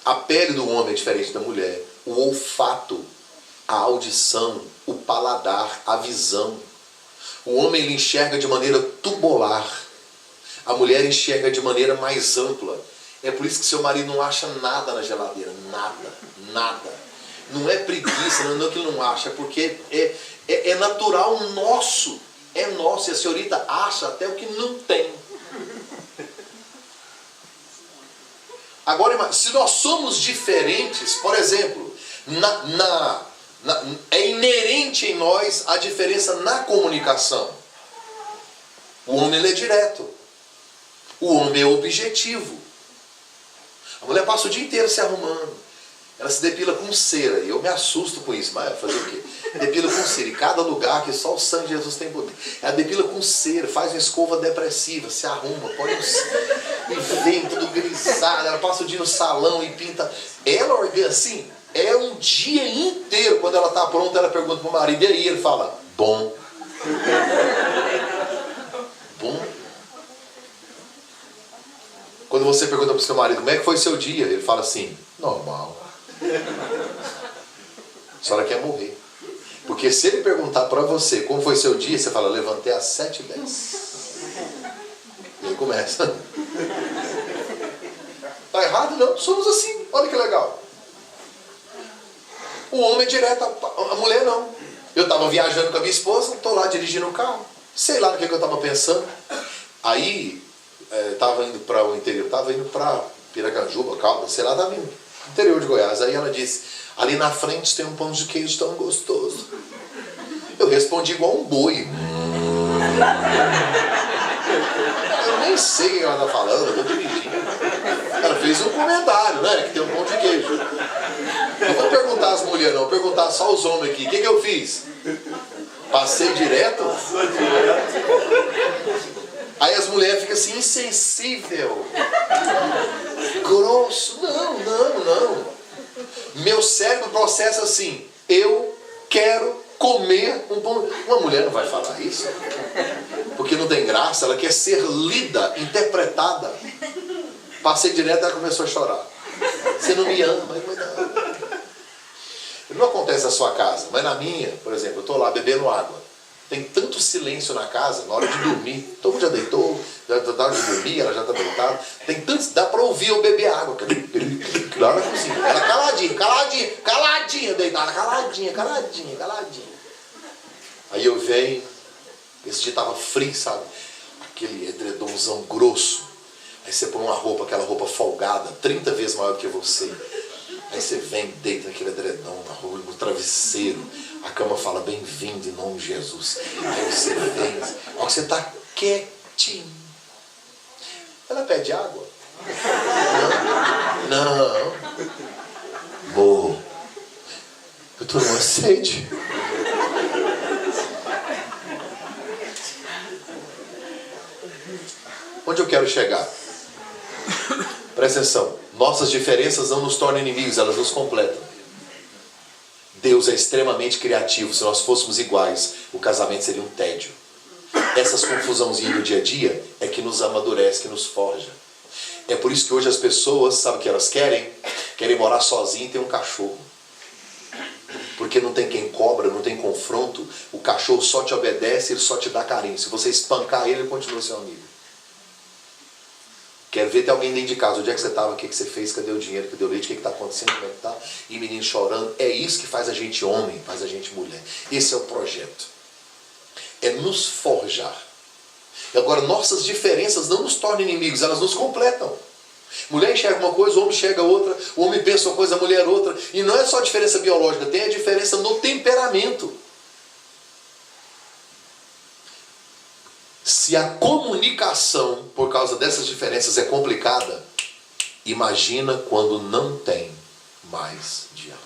A pele do homem é diferente da mulher. O olfato, a audição, o paladar, a visão. O homem ele enxerga de maneira tubular. A mulher enxerga de maneira mais ampla. É por isso que seu marido não acha nada na geladeira. Nada. Nada. Não é preguiça, não é que ele não acha. É porque é natural nosso. É nosso. E a senhorita acha até o que não tem. Agora, se nós somos diferentes, por exemplo, é inerente em nós a diferença na comunicação. O homem ele é direto. O homem é objetivo. A mulher passa o dia inteiro se arrumando. Ela se depila com cera. E eu me assusto com isso. Mas fazer o quê? Depila com cera. Em cada lugar que só o sangue de Jesus tem poder. Ela depila com cera. Faz uma escova depressiva. Se arruma. Põe e vem tudo grisado. Ela passa o dia no salão e pinta. Ela organiza assim. É um dia inteiro. Quando ela está pronta, ela pergunta para o marido. E aí ele fala, bom. Bom. Quando você pergunta para o seu marido, como é que foi seu dia? Ele fala assim, normal. A senhora quer morrer. Porque se ele perguntar para você como foi seu dia, você fala, levantei às 7h10. E aí começa. Tá errado? Não, somos assim. Olha que legal. O homem é direto, a mulher não. Eu estava viajando com a minha esposa, estou lá dirigindo o carro. Sei lá no que eu estava pensando. Aí, estava indo para o interior, estava indo para Piracanjuba, Caldas, sei lá, estava indo interior de Goiás. Aí ela disse, ali na frente tem um pão de queijo tão gostoso. Eu respondi igual um boi. Eu nem sei o que ela está falando, eu estou dirigindo. Ela fez um comentário, né, que tem um pão de queijo. Não vou perguntar às mulheres não, vou perguntar só aos homens aqui. O que eu fiz? Passei direto? Passou direto. Aí as mulheres ficam assim, insensível, grosso. Não. Meu cérebro processa assim, eu quero comer um pão. Uma mulher não vai falar isso, porque não tem graça, ela quer ser lida, interpretada. Passei direto e ela começou a chorar. Você não me ama, mas não. Não acontece na sua casa, mas na minha, por exemplo, eu estou lá bebendo água. Tem tanto silêncio na casa, na hora de dormir. Todo mundo já deitou, já na hora de dormir, ela já está deitada. Tem tanto, dá para ouvir eu beber água. Lá na cozinha. Ela caladinha, deitada, caladinha. Aí eu venho, esse dia estava frio, sabe? Aquele edredomzão grosso. Aí você põe uma roupa, aquela roupa folgada, 30 vezes maior do que você. Aí você vem, deita naquele edredom, no travesseiro. A cama fala, bem-vindo em nome de Jesus. Aí você vem, ó, você está quietinho. Ela pede água? Não. Amor, eu estou numa sede. Onde eu quero chegar? Presta atenção. Nossas diferenças não nos tornam inimigos, elas nos completam. Deus é extremamente criativo. Se nós fôssemos iguais, o casamento seria um tédio. Essas confusãozinhas do dia a dia é que nos amadurece, que nos forja. É por isso que hoje as pessoas, sabe o que elas querem? Querem morar sozinhas e ter um cachorro. Porque não tem quem cobra, não tem confronto. O cachorro só te obedece, ele só te dá carinho. Se você espancar ele, ele continua seu amigo. Quero ver ter alguém dentro de casa. Onde é que você estava? O que você fez? Cadê o dinheiro? Cadê o leite? O que está acontecendo? Como é que está? E menino chorando. É isso que faz a gente homem, faz a gente mulher. Esse é o projeto. É nos forjar. E agora, nossas diferenças não nos tornam inimigos, elas nos completam. Mulher enxerga uma coisa, o homem enxerga outra. O homem pensa uma coisa, a mulher outra. E não é só a diferença biológica, tem a diferença no temperamento. Se a comunicação, por causa dessas diferenças, é complicada, imagina quando não tem mais diálogo.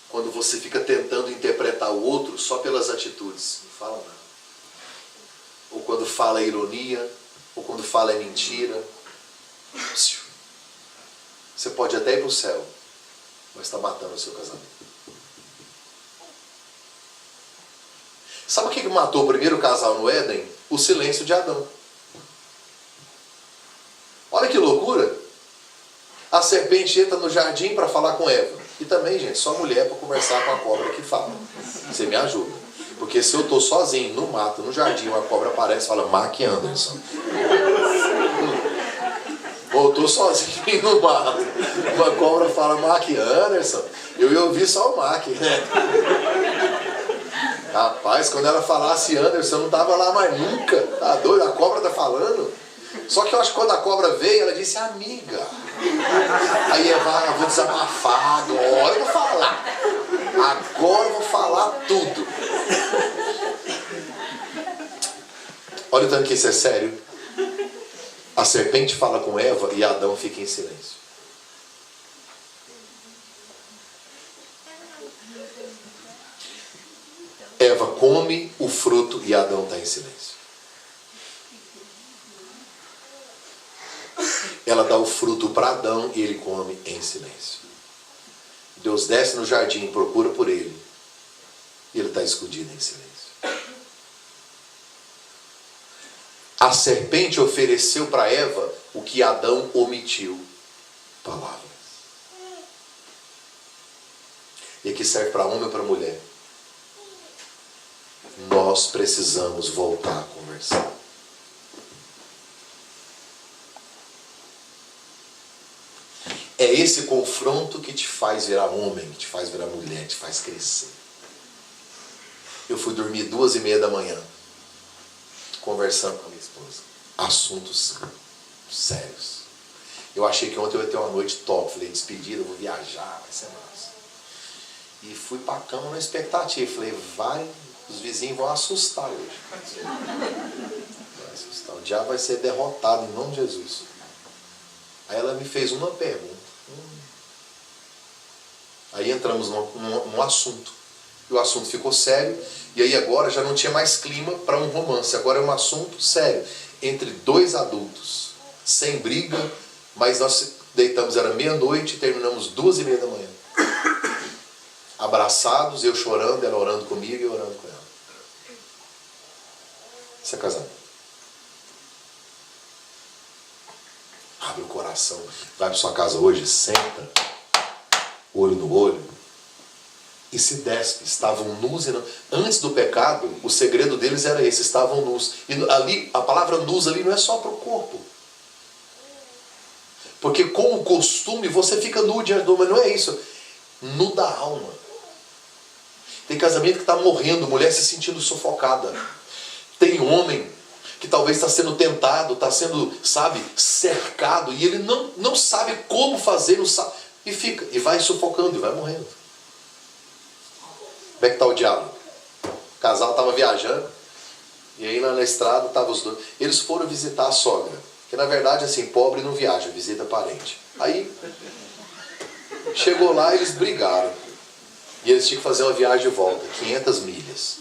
Quando você fica tentando interpretar o outro só pelas atitudes, não fala nada. Ou quando fala é ironia, ou quando fala é mentira. Você pode até ir para o céu, mas está matando o seu casamento. Sabe o que matou o primeiro casal no Éden? O silêncio de Adão. Olha que loucura! A serpente entra no jardim para falar com Eva. E também, gente, só mulher para conversar com a cobra que fala. Você me ajuda. Porque se eu estou sozinho no mato, no jardim, uma cobra aparece e fala, Mark Anderson. Ou eu estou sozinho no mato, uma cobra fala, Mark Anderson. Eu ia ouvir só o Mark, né? Rapaz, quando ela falasse Anderson, eu não estava lá mais nunca. Tá doido? A cobra tá falando. Só que eu acho que quando a cobra veio, ela disse, amiga. Aí Eva, eu vou desabafar agora, eu vou falar. Agora eu vou falar tudo. Olha o tanto que isso é sério. A serpente fala com Eva e Adão fica em silêncio. Eva come o fruto e Adão está em silêncio. Ela dá o fruto para Adão e ele come em silêncio. Deus desce no jardim, procura por ele. E ele está escondido em silêncio. A serpente ofereceu para Eva o que Adão omitiu. Palavras. E aqui serve para homem ou para mulher. Nós precisamos voltar a conversar. É esse confronto que te faz virar homem, que te faz virar mulher, que te faz crescer. Eu fui dormir 2:30 da manhã, conversando com a minha esposa. Assuntos sérios. Eu achei que ontem eu ia ter uma noite top. Falei, despedida, eu vou viajar, vai ser massa. E fui pra cama na expectativa. Falei, os vizinhos vão assustar hoje. Vai assustar. O diabo vai ser derrotado em nome de Jesus. Aí ela me fez uma pergunta. Aí entramos num assunto. E o assunto ficou sério. E aí agora já não tinha mais clima para um romance. Agora é um assunto sério. Entre dois adultos. Sem briga. Mas nós deitamos, era meia-noite e terminamos 2:30 da manhã. Abraçados, eu chorando, ela orando comigo e eu orando com ela. Isso é casamento. Abre o coração. Vai para sua casa hoje, senta. Olho no olho. E se despe. Estavam nus e não... Antes do pecado, o segredo deles era esse. Estavam nus. E ali, a palavra nus ali não é só para o corpo. Porque com o costume você fica nu diante do homem. Não é isso. Nu da alma. Tem casamento que está morrendo. Mulher se sentindo sufocada. Tem homem que talvez está sendo tentado, está sendo, cercado. E ele não sabe como fazer. Não sabe. E fica. E vai sufocando. E vai morrendo. Como é que está o diabo? O casal estava viajando. E aí lá na estrada estavam os dois. Eles foram visitar a sogra. Que na verdade, assim, pobre não viaja, visita parente. Aí, chegou lá e eles brigaram. E eles tinham que fazer uma viagem de volta, 500 milhas.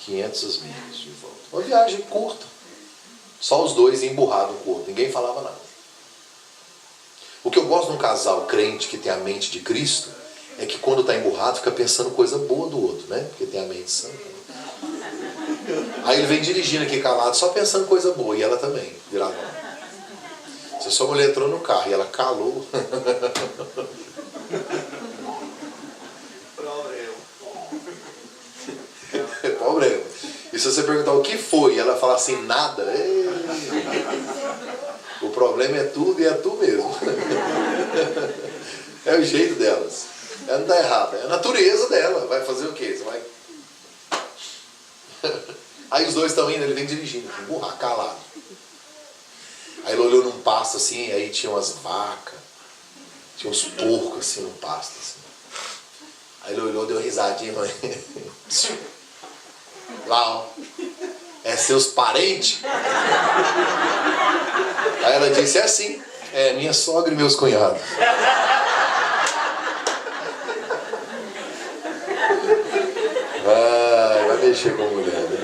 500 milhas de volta. Uma viagem curta. Só os dois emburrados no corpo, ninguém falava nada. O que eu gosto de um casal crente que tem a mente de Cristo, é que quando está emburrado, fica pensando coisa boa do outro, né? Porque tem a mente santa. Aí ele vem dirigindo aqui calado, só pensando coisa boa, e ela também, virada. Se a sua mulher entrou no carro e ela calou. Problema. E se você perguntar o que foi, e ela falar assim, nada. O problema é tudo e é tu mesmo. É o jeito delas. Ela não está errada. É a natureza dela. Vai fazer o quê? Você vai... Aí os dois estão indo, ele vem dirigindo, burra, calado. Aí ele olhou num pasto assim, aí tinha umas vacas, tinha uns porcos assim no pasto. Assim. Aí ele olhou, deu uma risadinha. Lá, ó. É seus parentes? Aí ela disse, é assim. É minha sogra e meus cunhados. Vai mexer com a mulher, né?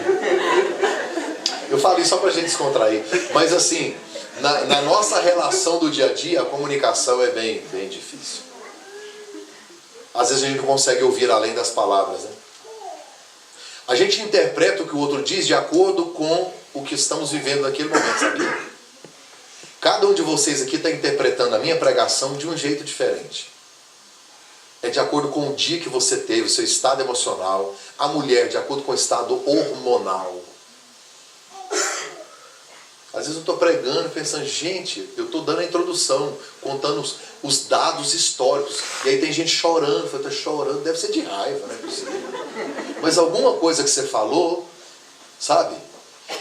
Eu falei só pra gente descontrair. Mas assim, na nossa relação do dia a dia, a comunicação é bem difícil. Às vezes a gente não consegue ouvir além das palavras, né? A gente interpreta o que o outro diz de acordo com o que estamos vivendo naquele momento, sabia? Cada um de vocês aqui está interpretando a minha pregação de um jeito diferente. É de acordo com o dia que você teve, o seu estado emocional. A mulher, de acordo com o estado hormonal. Às vezes eu estou pregando pensando, gente, eu estou dando a introdução, contando os dados históricos. E aí tem gente chorando, eu estou chorando, deve ser de raiva, não é possível. Mas alguma coisa que você falou, sabe?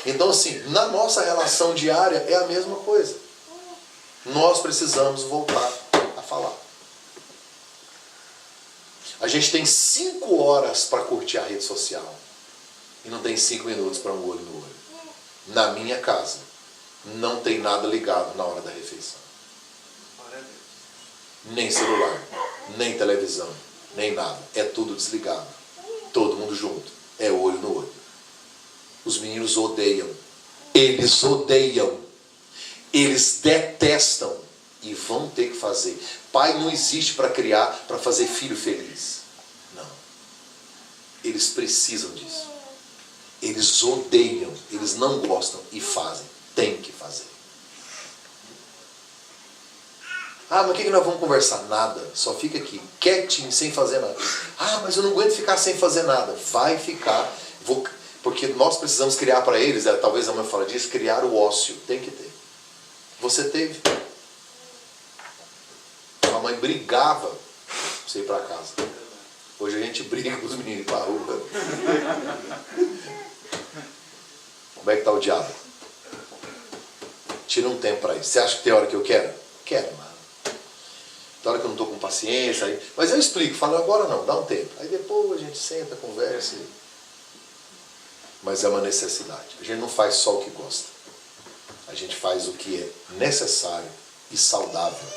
Então assim, na nossa relação diária é a mesma coisa. Nós precisamos voltar a falar. A gente tem 5 horas para curtir a rede social. E não tem 5 minutos para um olho no olho. Na minha casa, não tem nada ligado na hora da refeição. Nem celular, nem televisão, nem nada. É tudo desligado. Todo mundo junto. É olho no olho. Os meninos odeiam. Eles odeiam. Eles detestam. E vão ter que fazer. Pai não existe para criar, para fazer filho feliz. Não. Eles precisam disso. Eles odeiam. Eles não gostam e fazem. Tem que fazer. Ah, mas o que nós vamos conversar? Nada. Só fica aqui, quietinho, sem fazer nada. Ah, mas eu não aguento ficar sem fazer nada. Vai ficar. Porque nós precisamos criar para eles, talvez a mãe fale disso, criar o ócio. Tem que ter. Você teve. A mãe brigava pra você ir para casa. Hoje a gente briga com os meninos para a rua. Como é que está o diabo? Tira um tempo para isso. Você acha que tem hora que eu quero? Quero, mano. Tem hora que eu não estou com paciência. Aí... Mas eu explico, falo agora não, dá um tempo. Aí depois a gente senta, conversa. Mas é uma necessidade. A gente não faz só o que gosta. A gente faz o que é necessário e saudável.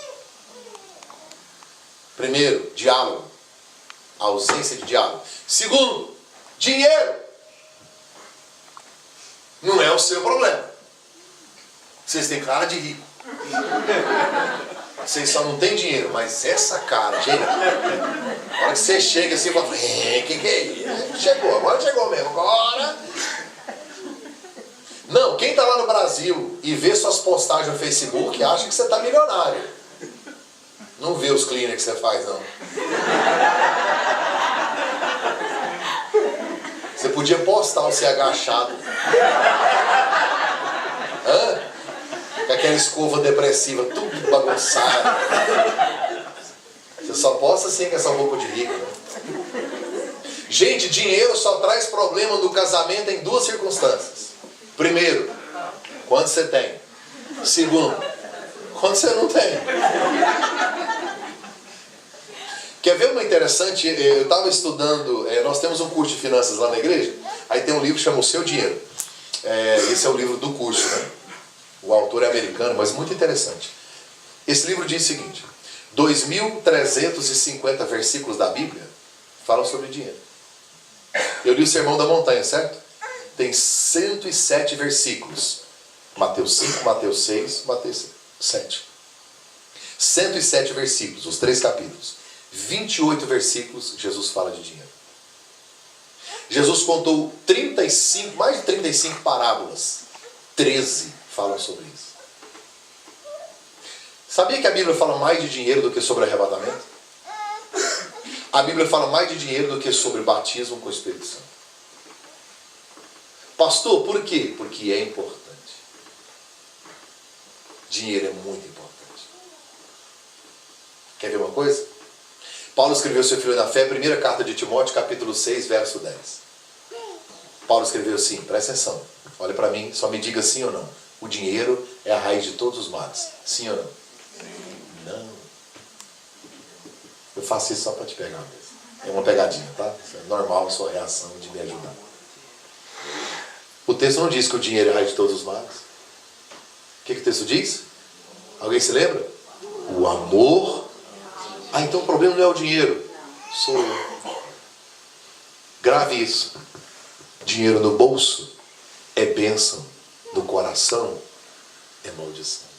Primeiro, diálogo. A ausência de diálogo. Segundo, dinheiro. Não é o seu problema. Vocês têm cara de rico. Vocês só não têm dinheiro, mas essa cara, gente. Na hora que você chega assim, fala, que é isso? Chegou, agora chegou mesmo. Agora. Não, quem está lá no Brasil e vê suas postagens no Facebook acha que você está milionário. Não vê os cleaners que você faz, não. Você podia postar você agachado. Hã? Com aquela escova depressiva, tudo bagunçado. Você só posta assim com essa roupa de rico, né? Gente, dinheiro só traz problema no casamento em 2 circunstâncias. Primeiro, quando você tem. Segundo, quando você não tem. Quer ver uma interessante? Eu estava estudando, nós temos um curso de finanças lá na igreja, aí tem um livro que chama O Seu Dinheiro. Esse é o livro do curso, né? O autor é americano, mas muito interessante. Esse livro diz o seguinte: 2.350 versículos da Bíblia falam sobre dinheiro. Eu li o Sermão da Montanha, certo? Tem 107 versículos. Mateus 5, Mateus 6, Mateus 7. 107 versículos, os 3 capítulos. 28 versículos, Jesus fala de dinheiro. Jesus contou mais de 35 parábolas. 13 falam sobre isso. Sabia que a Bíblia fala mais de dinheiro do que sobre arrebatamento? A Bíblia fala mais de dinheiro do que sobre batismo com o Espírito Santo. Pastor, por quê? Porque é importante. Dinheiro é muito importante. Quer ver uma coisa? Paulo escreveu seu filho na fé, primeira carta de Timóteo, capítulo 6, verso 10. Paulo escreveu assim, presta atenção. Olha para mim, só me diga sim ou não. O dinheiro é a raiz de todos os males. Sim ou não? Não. Eu faço isso só para te pegar mesmo. É uma pegadinha, tá? Isso é normal a sua reação de me ajudar. texto não diz que o dinheiro é a raiz de todos os males. O que o texto diz? Alguém se lembra? O amor. Ah, então o problema não é o dinheiro. Sou eu. Grave isso. Dinheiro no bolso é bênção. No coração é maldição.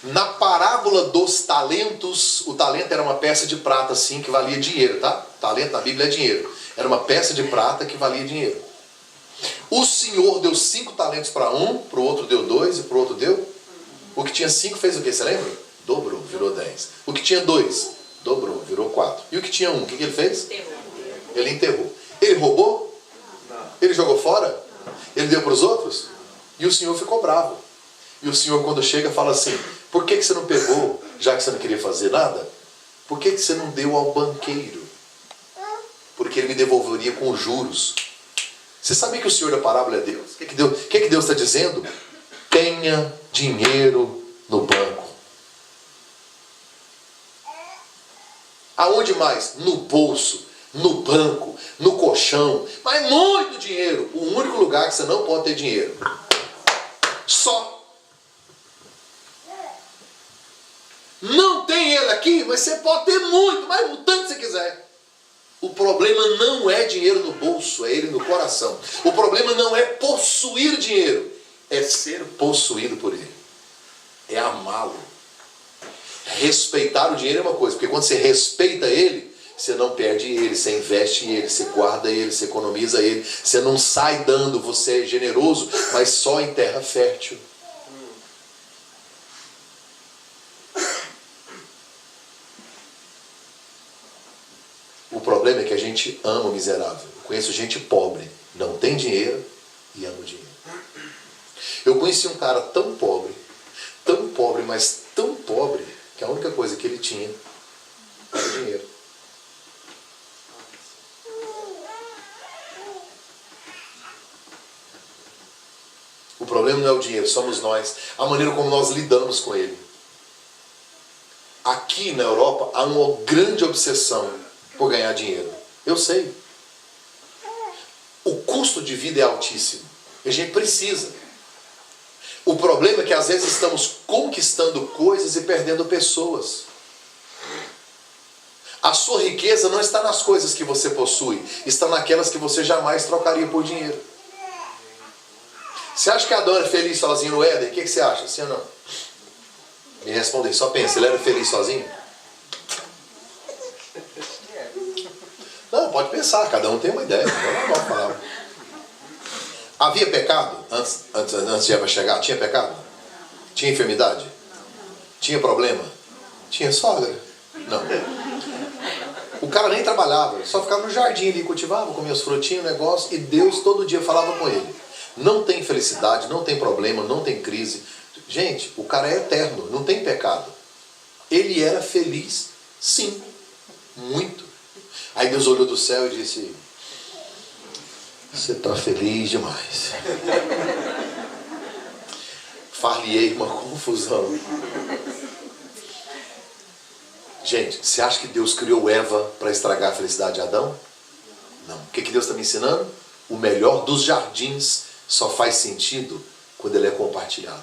Na parábola dos talentos, o talento era uma peça de prata assim que valia dinheiro, tá? Talento na Bíblia é dinheiro. Era uma peça de prata que valia dinheiro. O Senhor deu 5 talentos para um, para o outro deu 2 e para o outro deu. O que tinha 5 fez o quê? Você lembra? Dobrou, virou 10. O que tinha 2, dobrou, virou 4. E o que tinha 1, o que ele fez? Ele enterrou. Ele roubou? Ele jogou fora? Ele deu para os outros? E o Senhor ficou bravo. E o Senhor, quando chega, fala assim: por que você não pegou, já que você não queria fazer nada? Por que você não deu ao banqueiro? Porque ele me devolveria com juros. Você sabia que o Senhor da parábola é Deus? O que Deus está dizendo? Tenha dinheiro no banco. Aonde mais? No bolso, no banco, no colchão. Mas muito dinheiro. O único lugar que você não pode ter dinheiro. Só. Não tem ele aqui, mas você pode ter muito, mas o tanto que você quiser. O problema não é dinheiro no bolso, é ele no coração. O problema não é possuir dinheiro, é ser possuído por ele. É amá-lo. Respeitar o dinheiro é uma coisa, porque quando você respeita ele, você não perde ele, você investe em ele, você guarda ele, você economiza ele, você não sai dando, você é generoso, mas só em terra fértil. O problema é que a gente ama o miserável. Eu conheço gente pobre, não tem dinheiro e ama o dinheiro. Eu conheci um cara tão pobre, mas tão pobre, que a única coisa que ele tinha era dinheiro. O problema não é o dinheiro, somos nós. A maneira como nós lidamos com ele. Aqui na Europa há uma grande obsessão por ganhar dinheiro. Eu sei. O custo de vida é altíssimo. A gente precisa. O problema é que às vezes estamos conquistando coisas e perdendo pessoas. A sua riqueza não está nas coisas que você possui, está naquelas que você jamais trocaria por dinheiro. Você acha que Adão era feliz sozinho no Éden? O que você acha? Sim ou não? Me responde, só pensa, ele era feliz sozinho? Não, pode pensar, cada um tem uma ideia. Não falar. Havia pecado antes de Eva chegar? Tinha pecado? Tinha enfermidade? Tinha problema? Tinha sogra? Não. O cara nem trabalhava, só ficava no jardim ali, cultivava, comia as frutinhas, negócio, e Deus todo dia falava com ele. Não tem felicidade, não tem problema, não tem crise. Gente, o cara é eterno, não tem pecado. Ele era feliz, sim, muito. Aí Deus olhou do céu e disse: você está feliz demais. Far-lhe-ei uma confusão. Gente, você acha que Deus criou Eva para estragar a felicidade de Adão? Não. O que Deus está me ensinando? O melhor dos jardins só faz sentido quando ele é compartilhado.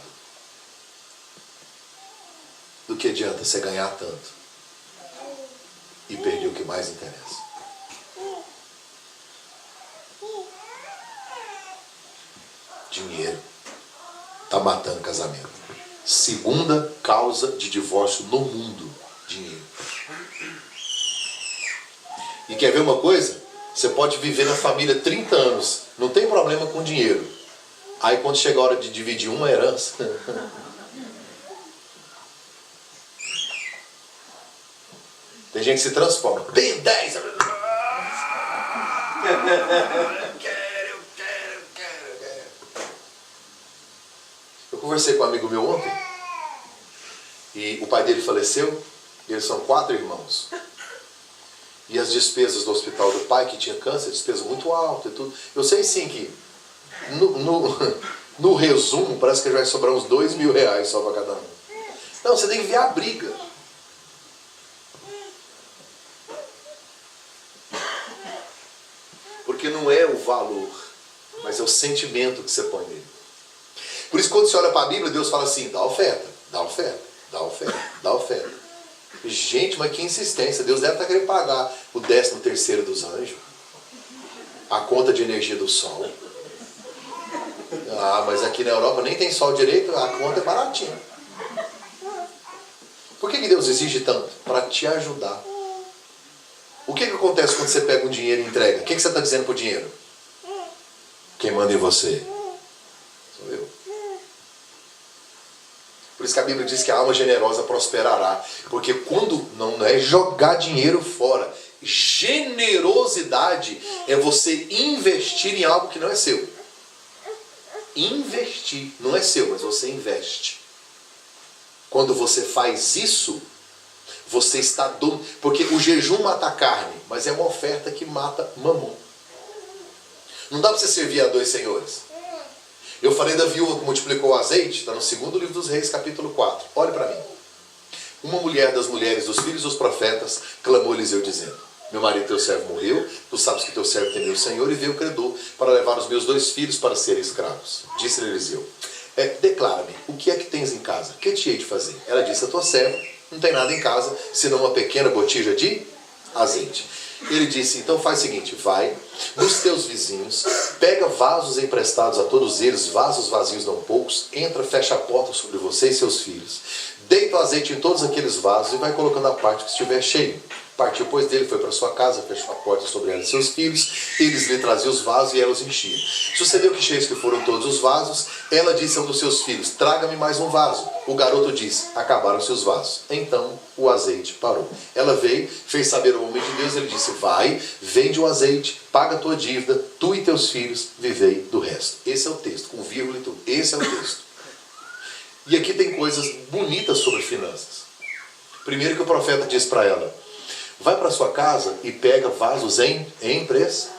Do que adianta você ganhar tanto e perder o que mais interessa? Dinheiro está matando casamento. Segunda causa de divórcio no mundo: dinheiro. E quer ver uma coisa? Você pode viver na família 30 anos, não tem problema com dinheiro. Aí quando chega a hora de dividir uma herança, tem gente que se transforma. Tem 10. Eu quero. Eu conversei com um amigo meu ontem. E o pai dele faleceu. Eles são 4 irmãos. E as despesas do hospital do pai, que tinha câncer, despesa muito alta e tudo. Eu sei sim que no resumo parece que vai sobrar uns R$2.000 só para cada um. Não, você tem que ver a briga. Porque não é o valor, mas é o sentimento que você põe nele. Por isso, quando você olha para a Bíblia, Deus fala assim, dá oferta, dá oferta, dá oferta, dá oferta. Gente, mas que insistência. Deus deve estar querendo pagar o 13º dos anjos, a conta de energia do sol. Ah, mas aqui na Europa nem tem sol direito, a conta é baratinha. Por que Deus exige tanto? Para te ajudar. O que acontece quando você pega um dinheiro e entrega? O que você está dizendo para o dinheiro? Quem manda em você? Sou eu. Por isso que a Bíblia diz que a alma generosa prosperará. Porque quando não é jogar dinheiro fora. Generosidade é você investir em algo que não é seu. Investir. Não é seu, mas você investe. Quando você faz isso, você está dando... Porque o jejum mata a carne, mas é uma oferta que mata mamon. Não dá para você servir a 2 senhores. Eu falei da viúva que multiplicou o azeite, está no 2º livro dos Reis, capítulo 4. Olhe para mim. Uma mulher das mulheres dos filhos dos profetas clamou Eliseu dizendo, meu marido teu servo morreu, tu sabes que teu servo temeu o Senhor e veio o credor para levar os meus 2 filhos para serem escravos. Disse Eliseu, declara-me, o que é que tens em casa? O que te hei de fazer? Ela disse, a tua serva não tem nada em casa, senão uma pequena botija de azeite. Ele disse, então faz o seguinte, vai nos teus vizinhos, pega vasos emprestados a todos eles, vasos vazios não poucos, entra, fecha a porta sobre você e seus filhos, deita o azeite em todos aqueles vasos e vai colocando a parte que estiver cheio. Partiu, pois, dele, foi para sua casa, fechou a porta sobre ela e seus filhos, eles lhe traziam os vasos e ela os enchia. Sucedeu que cheios que foram todos os vasos, ela disse a um dos seus filhos, traga-me mais um vaso. O garoto disse, acabaram-se os vasos. Então o azeite parou. Ela veio, fez saber ao homem de Deus, ele disse, vai, vende o azeite, paga a tua dívida, tu e teus filhos vivei do resto. Esse é o texto, com vírgula e tudo. Esse é o texto. E aqui tem coisas bonitas sobre finanças. Primeiro que o profeta diz para ela, vai para sua casa e pega vasos em preço.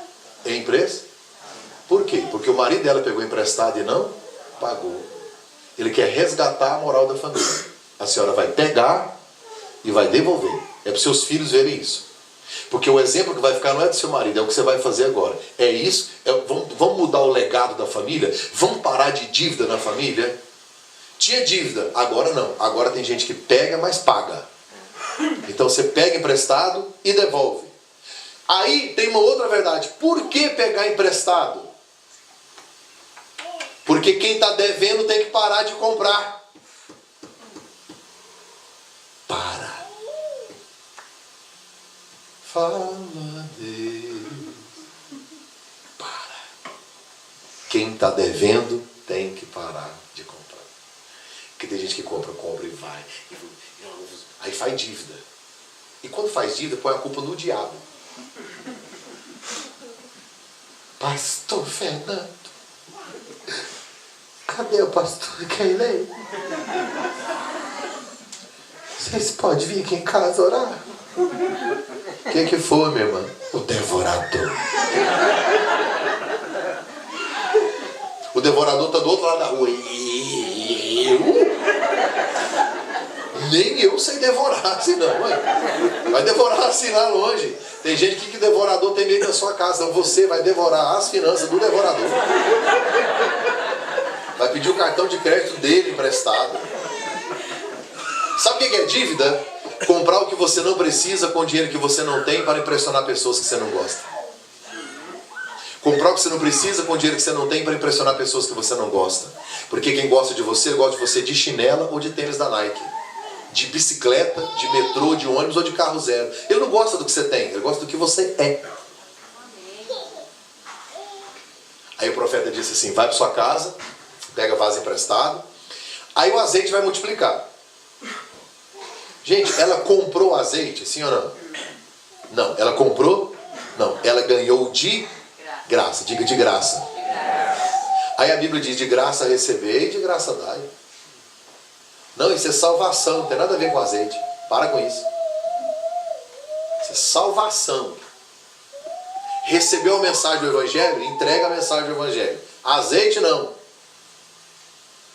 Por quê? Porque o marido dela pegou emprestado e não pagou. Ele quer resgatar a moral da família. A senhora vai pegar e vai devolver. É para os seus filhos verem isso. Porque o exemplo que vai ficar não é do seu marido, é o que você vai fazer agora. É isso. Vamos mudar o legado da família? Vamos parar de dívida na família? Tinha dívida, agora não. Agora tem gente que pega, mas paga. Então você pega emprestado e devolve. Aí tem uma outra verdade. Por que pegar emprestado? Porque quem está devendo tem que parar de comprar. Para. Fala, Deus. Para. Quem está devendo tem que parar de comprar. Porque tem gente que compra e vai. Aí faz dívida. E quando faz dívida, põe a culpa no diabo. Pastor Fernando, cadê o pastor Keilei? Vocês podem vir aqui em casa orar? O que foi, minha irmã? O devorador. O devorador está do outro lado da rua. Nem eu sei devorar assim não, mãe. Vai devorar assim lá longe. Tem gente que devorador tem medo da sua casa. Então você vai devorar as finanças do devorador. Vai pedir o cartão de crédito dele emprestado. Sabe o que é dívida? Comprar o que você não precisa com o dinheiro que você não tem para impressionar pessoas que você não gosta. Comprar o que você não precisa com o dinheiro que você não tem para impressionar pessoas que você não gosta. Porque quem gosta de você, gosta de você de chinela ou de tênis da Nike. De bicicleta, de metrô, de ônibus ou de carro zero. Ele não gosta do que você tem, ele gosta do que você é. Aí o profeta disse assim, vai para sua casa, pega vaso emprestado, aí o azeite vai multiplicar. Gente, ela comprou azeite, sim ou não? Não, ela comprou? Não, ela ganhou de graça. Diga de graça. Aí a Bíblia diz, de graça receber e de graça dai. Não, isso é salvação, não tem nada a ver com azeite. Para com isso. Isso é salvação. Recebeu a mensagem do Evangelho? Entrega a mensagem do Evangelho. Azeite não.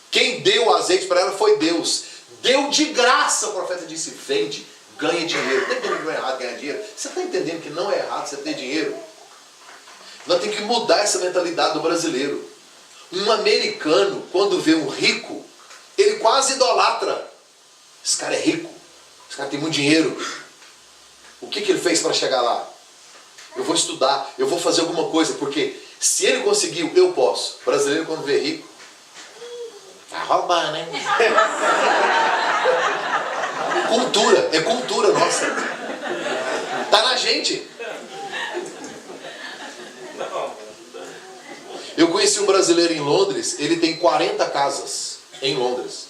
Quem deu o azeite para ela foi Deus. Deu de graça, o profeta disse, vende, ganha dinheiro. Não está entendendo que não é errado ganhar dinheiro? Você está entendendo que não é errado você ter dinheiro? Nós temos que mudar essa mentalidade do brasileiro. Um americano, quando vê um rico, ele quase idolatra. Esse cara é rico, esse cara tem muito dinheiro. O que ele fez para chegar lá? Eu vou estudar, eu vou fazer alguma coisa, porque se ele conseguiu, eu posso. O brasileiro, quando vê rico, vai roubar, né? Cultura, é cultura nossa. Tá na gente. Eu conheci um brasileiro em Londres, ele tem 40 casas em Londres.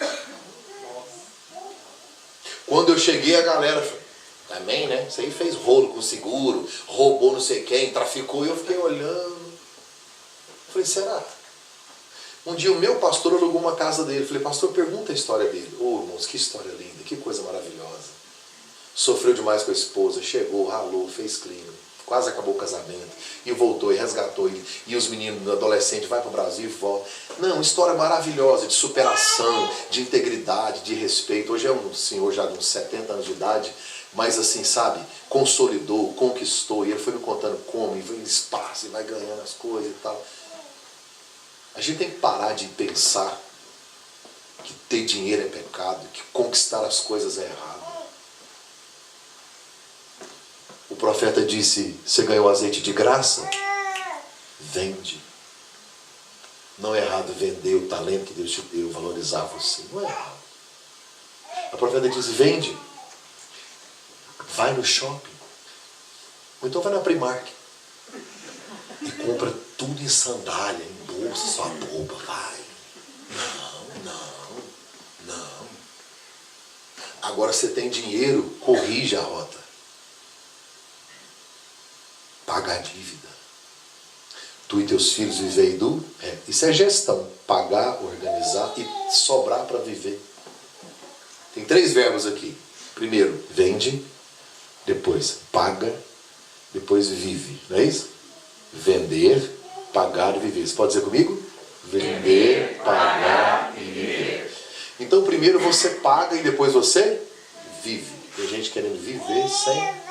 Quando eu cheguei, a galera falou, também, né? Isso aí fez rolo com seguro, roubou não sei quem, traficou. E eu fiquei olhando. Falei, será? Um dia o meu pastor alugou uma casa dele. Falei, pastor, pergunta a história dele. Ô, irmãos, que história linda, que coisa maravilhosa. Sofreu demais com a esposa, chegou, ralou, fez clínica. Quase acabou o casamento. E voltou e resgatou. E os meninos, adolescentes, vai para o Brasil e volta. Não, história maravilhosa de superação, de integridade, de respeito. Hoje é um senhor já de uns 70 anos de idade. Mas assim, sabe, consolidou, conquistou. E ele foi me contando como, e vai em espaço, e vai ganhando as coisas e tal. A gente tem que parar de pensar que ter dinheiro é pecado, que conquistar as coisas é errado. O profeta disse, você ganhou azeite de graça? Vende. Não é errado vender o talento que Deus te deu, valorizar você. Não é errado. A profeta disse, vende. Vai no shopping. Ou então vai na Primark. E compra tudo em sandália, em bolsa, sua boba. Vai. Não. Agora você tem dinheiro, corrija a rota. Paga a dívida. Tu e teus filhos vivei do... isso é gestão. Pagar, organizar e sobrar para viver. Tem 3 verbos aqui. Primeiro, vende. Depois, paga. Depois, vive. Não é isso? Vender, pagar e viver. Você pode dizer comigo? Vender, pagar e viver. Então, primeiro você paga e depois você vive. Tem gente querendo viver sem...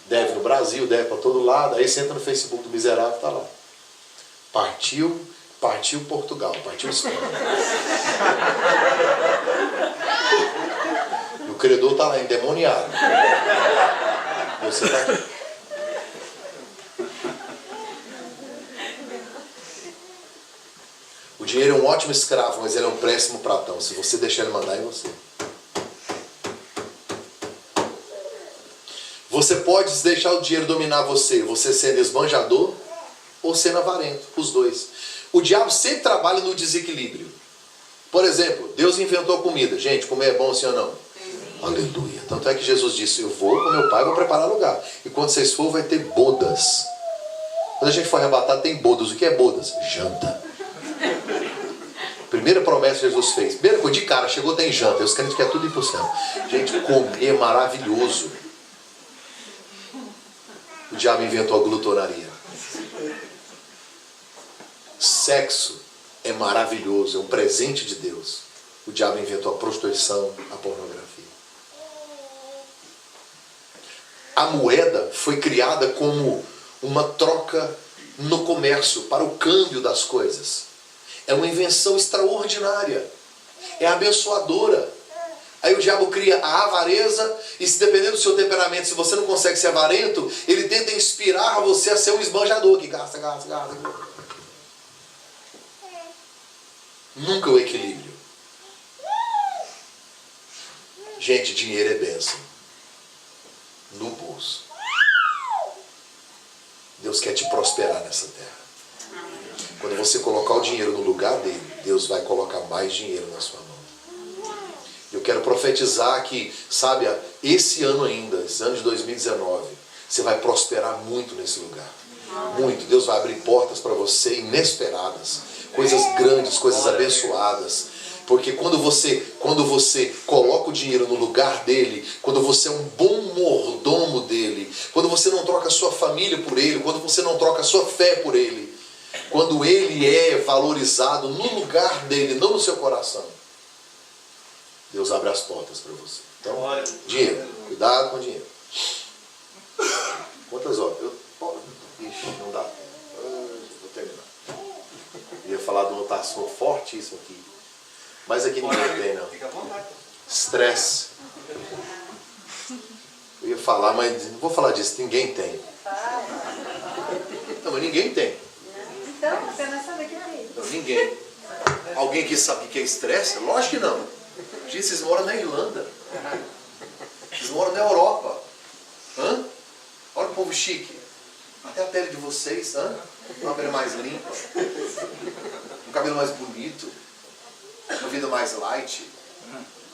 Deve no Brasil, deve para todo lado. Aí você entra no Facebook do miserável, está lá. Partiu Portugal, partiu Espanha. E o credor está lá, endemoniado. E você está aqui. O dinheiro é um ótimo escravo, mas ele é um péssimo patrão. Se você deixar ele mandar em você. Você pode deixar o dinheiro dominar você sendo esbanjador ou sendo avarento, os dois. O diabo sempre trabalha no desequilíbrio. Por exemplo, Deus inventou a comida. Gente, comer é bom sim ou não? Sim. Aleluia. Tanto é que Jesus disse, eu vou com meu pai, vou preparar lugar. E quando vocês for, vai ter bodas. Quando a gente for arrebatado, tem bodas. O que é bodas? Janta. Primeira promessa que Jesus fez. Primeira coisa, de cara, chegou, tem janta. Os crentes querem tudo ir pro céu. Gente, comer é maravilhoso. O diabo inventou a glutonaria. Sexo é maravilhoso, é um presente de Deus. O diabo inventou a prostituição, a pornografia. A moeda foi criada como uma troca no comércio, para o câmbio das coisas. É uma invenção extraordinária. É abençoadora. Aí o diabo cria a avareza, e se dependendo do seu temperamento, se você não consegue ser avarento, ele tenta inspirar você a ser um esbanjador, que gasta. Nunca o equilíbrio. Gente, dinheiro é bênção. No bolso. Deus quer te prosperar nessa terra. Quando você colocar o dinheiro no lugar dele, Deus vai colocar mais dinheiro na sua mão. Eu quero profetizar que, sabe, esse ano ainda, esse ano de 2019, você vai prosperar muito nesse lugar. Muito. Deus vai abrir portas para você inesperadas. Coisas grandes, coisas abençoadas. Porque quando você coloca o dinheiro no lugar dele, quando você é um bom mordomo dele, quando você não troca a sua família por ele, quando você não troca a sua fé por ele, quando ele é valorizado no lugar dele, não no seu coração, Deus abre as portas para você. Então, dinheiro. Cuidado com o dinheiro. Quantas horas? Ixi, não dá. Vou terminar. Eu ia falar de um outro assunto fortíssimo aqui. Mas aqui ninguém tem, não. Fica à vontade. Estresse. Eu ia falar, mas não vou falar disso. Ninguém tem. Não, mas ninguém tem. Então, você não sabe o que é isso. Não, ninguém. Alguém que sabe o que é estresse? Lógico que não. Gente, vocês moram na Irlanda. Vocês moram na Europa. Hã? Olha o povo chique. Até a pele de vocês, hã? Uma pele mais limpa. Um cabelo mais bonito. Uma vida mais light.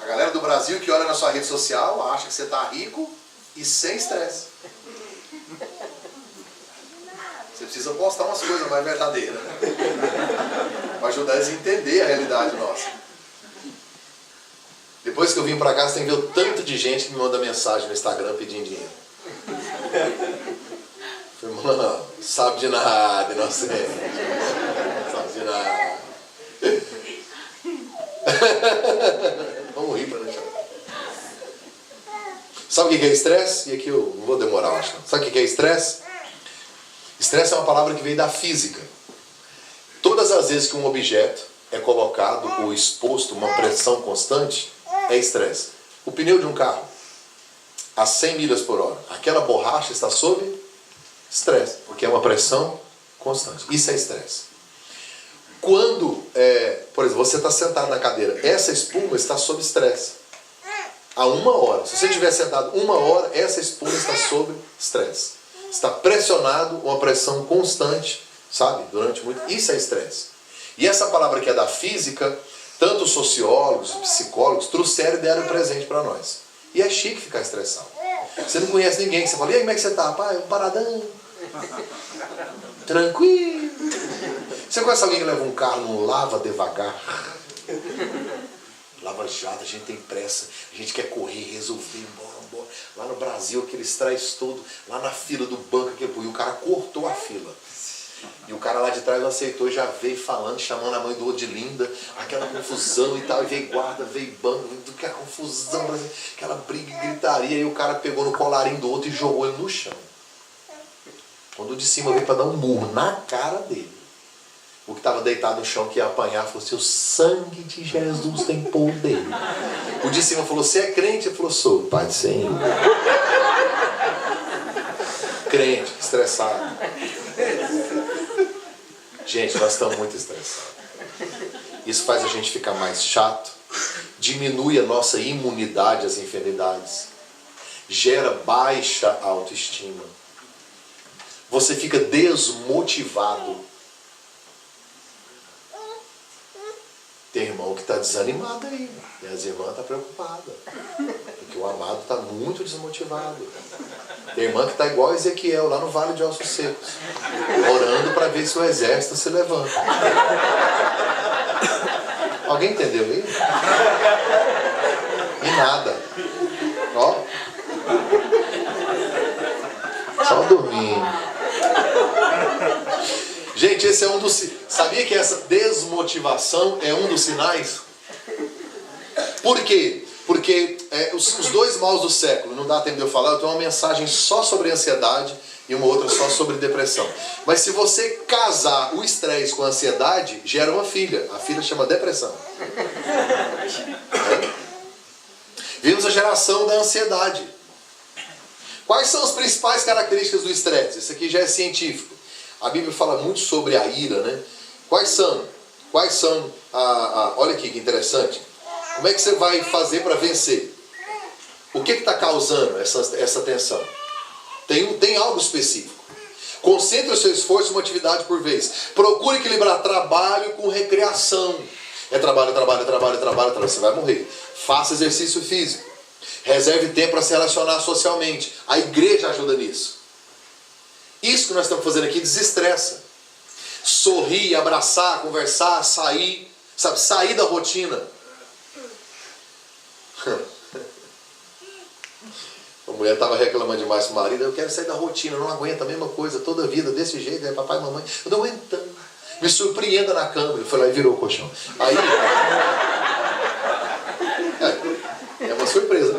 A galera do Brasil que olha na sua rede social acha que você está rico e sem estresse. Você precisa postar umas coisas mais verdadeiras. Para ajudar eles a entender a realidade nossa. Depois que eu vim para cá, você tem que ver o tanto de gente que me manda mensagem no Instagram pedindo dinheiro. Eu falei, mano, sabe de nada, inocente. Sabe de nada. Vamos rir para não chorar. Sabe o que é estresse? E aqui eu não vou demorar, eu acho. Sabe o que é estresse? Estresse é uma palavra que vem da física. Todas as vezes que um objeto é colocado ou exposto a uma pressão constante, é estresse. O pneu de um carro, a 100 milhas por hora, aquela borracha está sob estresse, porque é uma pressão constante. Isso é estresse. Quando, por exemplo, você está sentado na cadeira, essa espuma está sob estresse. Há 1 hora. Se você estiver sentado 1 hora, essa espuma está sob estresse. Está pressionado, uma pressão constante, sabe? Durante muito. Isso é estresse. E essa palavra que é da física, tanto os sociólogos, os psicólogos, trouxeram e deram presente para nós. E é chique ficar estressado. Você não conhece ninguém que você fala, e aí, como é que você tá? Pai, um paradão. Tranquilo. Você conhece alguém que leva um carro, não lava devagar? Lava jato, a gente tem pressa, a gente quer correr, resolver, embora. Lá no Brasil, aquele estresse todo, lá na fila do banco, e o cara cortou a fila. E o cara lá de trás não aceitou, já veio falando, chamando a mãe do outro de linda, aquela confusão e tal, e veio guarda, veio banco, aquela confusão, aquela briga e gritaria, e o cara pegou no colarinho do outro e jogou ele no chão. Quando o de cima veio para dar um murro na cara dele, o que estava deitado no chão que ia apanhar falou assim, o sangue de Jesus tem poder. O de cima falou, você é crente? Ele falou, sou, Pai do Senhor. Crente, estressado. Gente, nós estamos muito estressados. Isso faz a gente ficar mais chato, diminui a nossa imunidade às enfermidades, gera baixa autoestima. Você fica desmotivado. Tem irmão que está desanimado aí, e as irmãs estão preocupadas, porque o amado está muito desmotivado. Tem irmã que está igual a Ezequiel, lá no Vale de Ossos Secos, orando para ver se o exército se levanta. Alguém entendeu aí? E nada. Ó. Só dormindo. Gente, esse é um dos... Sabia que essa desmotivação é um dos sinais? Por quê? Porque os 2 maus do século, não dá tempo de eu falar, eu tenho uma mensagem só sobre ansiedade e uma outra só sobre depressão. Mas se você casar o estresse com a ansiedade, gera uma filha. A filha chama depressão. Vimos a geração da ansiedade. Quais são as principais características do estresse? Isso aqui já é científico. A Bíblia fala muito sobre a ira, né? Quais são? Olha aqui que interessante. Como é que você vai fazer para vencer? O que está causando essa tensão? Tem algo específico. Concentre o seu esforço em uma atividade por vez. Procure equilibrar trabalho com recreação. É trabalho. Você vai morrer. Faça exercício físico. Reserve tempo para se relacionar socialmente. A igreja ajuda nisso. Isso que nós estamos fazendo aqui desestressa. Sorrir, abraçar, conversar, sair. Sabe, sair da rotina. A mulher estava reclamando demais com o marido. Eu quero sair da rotina, não aguento a mesma coisa toda a vida, desse jeito. Aí papai e mamãe, eu não aguentando. Me surpreenda na cama. Ele foi lá e virou o colchão. Aí... É uma surpresa.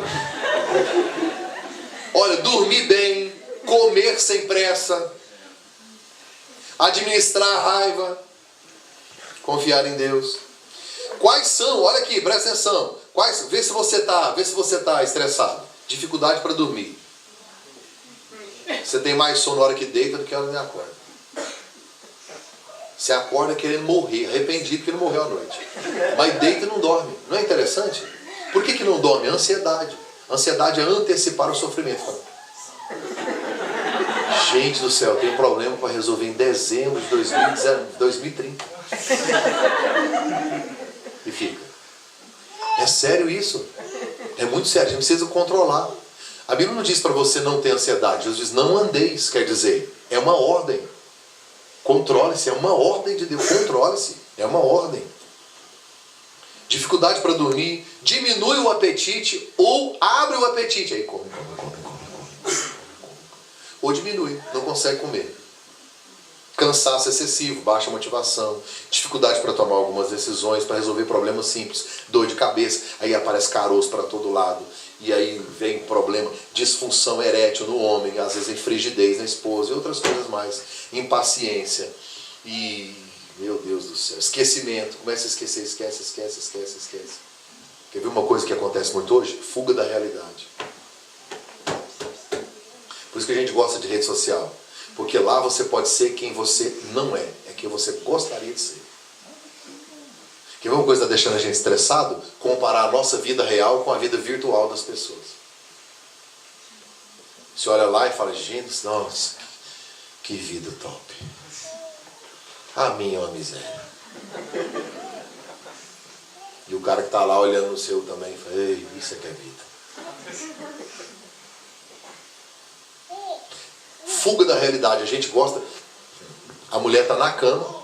Olha, dormir bem, comer sem pressa, administrar a raiva, confiar em Deus. Quais são, olha aqui, presta atenção, vê se você está estressado. Dificuldade para dormir. Você tem mais sono na hora que deita do que na hora que acorda. Você acorda querendo morrer, arrependido que não morreu à noite. Mas deita e não dorme. Não é interessante? Por que não dorme? Ansiedade. Ansiedade é antecipar o sofrimento. Gente do céu, tem um problema para resolver em dezembro de 2030. E fica. É sério isso? É muito sério, a gente precisa controlar. A Bíblia não diz para você não ter ansiedade. Jesus diz, não andeis, quer dizer, é uma ordem. Controle-se, é uma ordem de Deus. Controle-se, é uma ordem. Dificuldade para dormir, diminui o apetite ou abre o apetite. Aí come. Ou diminui, não consegue comer. Cansaço excessivo, baixa motivação, dificuldade para tomar algumas decisões, para resolver problemas simples, dor de cabeça, aí aparece caroço para todo lado, e aí vem problema, disfunção erétil no homem, às vezes em frigidez na esposa e outras coisas mais, impaciência e, meu Deus do céu, esquecimento, começa a esquecer, esquece. Quer ver uma coisa que acontece muito hoje? Fuga da realidade. Por isso que a gente gosta de rede social. Porque lá você pode ser quem você não é. É quem você gostaria de ser. Quer ver uma coisa que está deixando a gente estressado? Comparar a nossa vida real com a vida virtual das pessoas. Você olha lá e fala, gente, nossa, que vida top. A minha é uma miséria. E o cara que está lá olhando no seu também fala, ei, isso é que é vida. Fuga da realidade, a gente gosta. A mulher está na cama,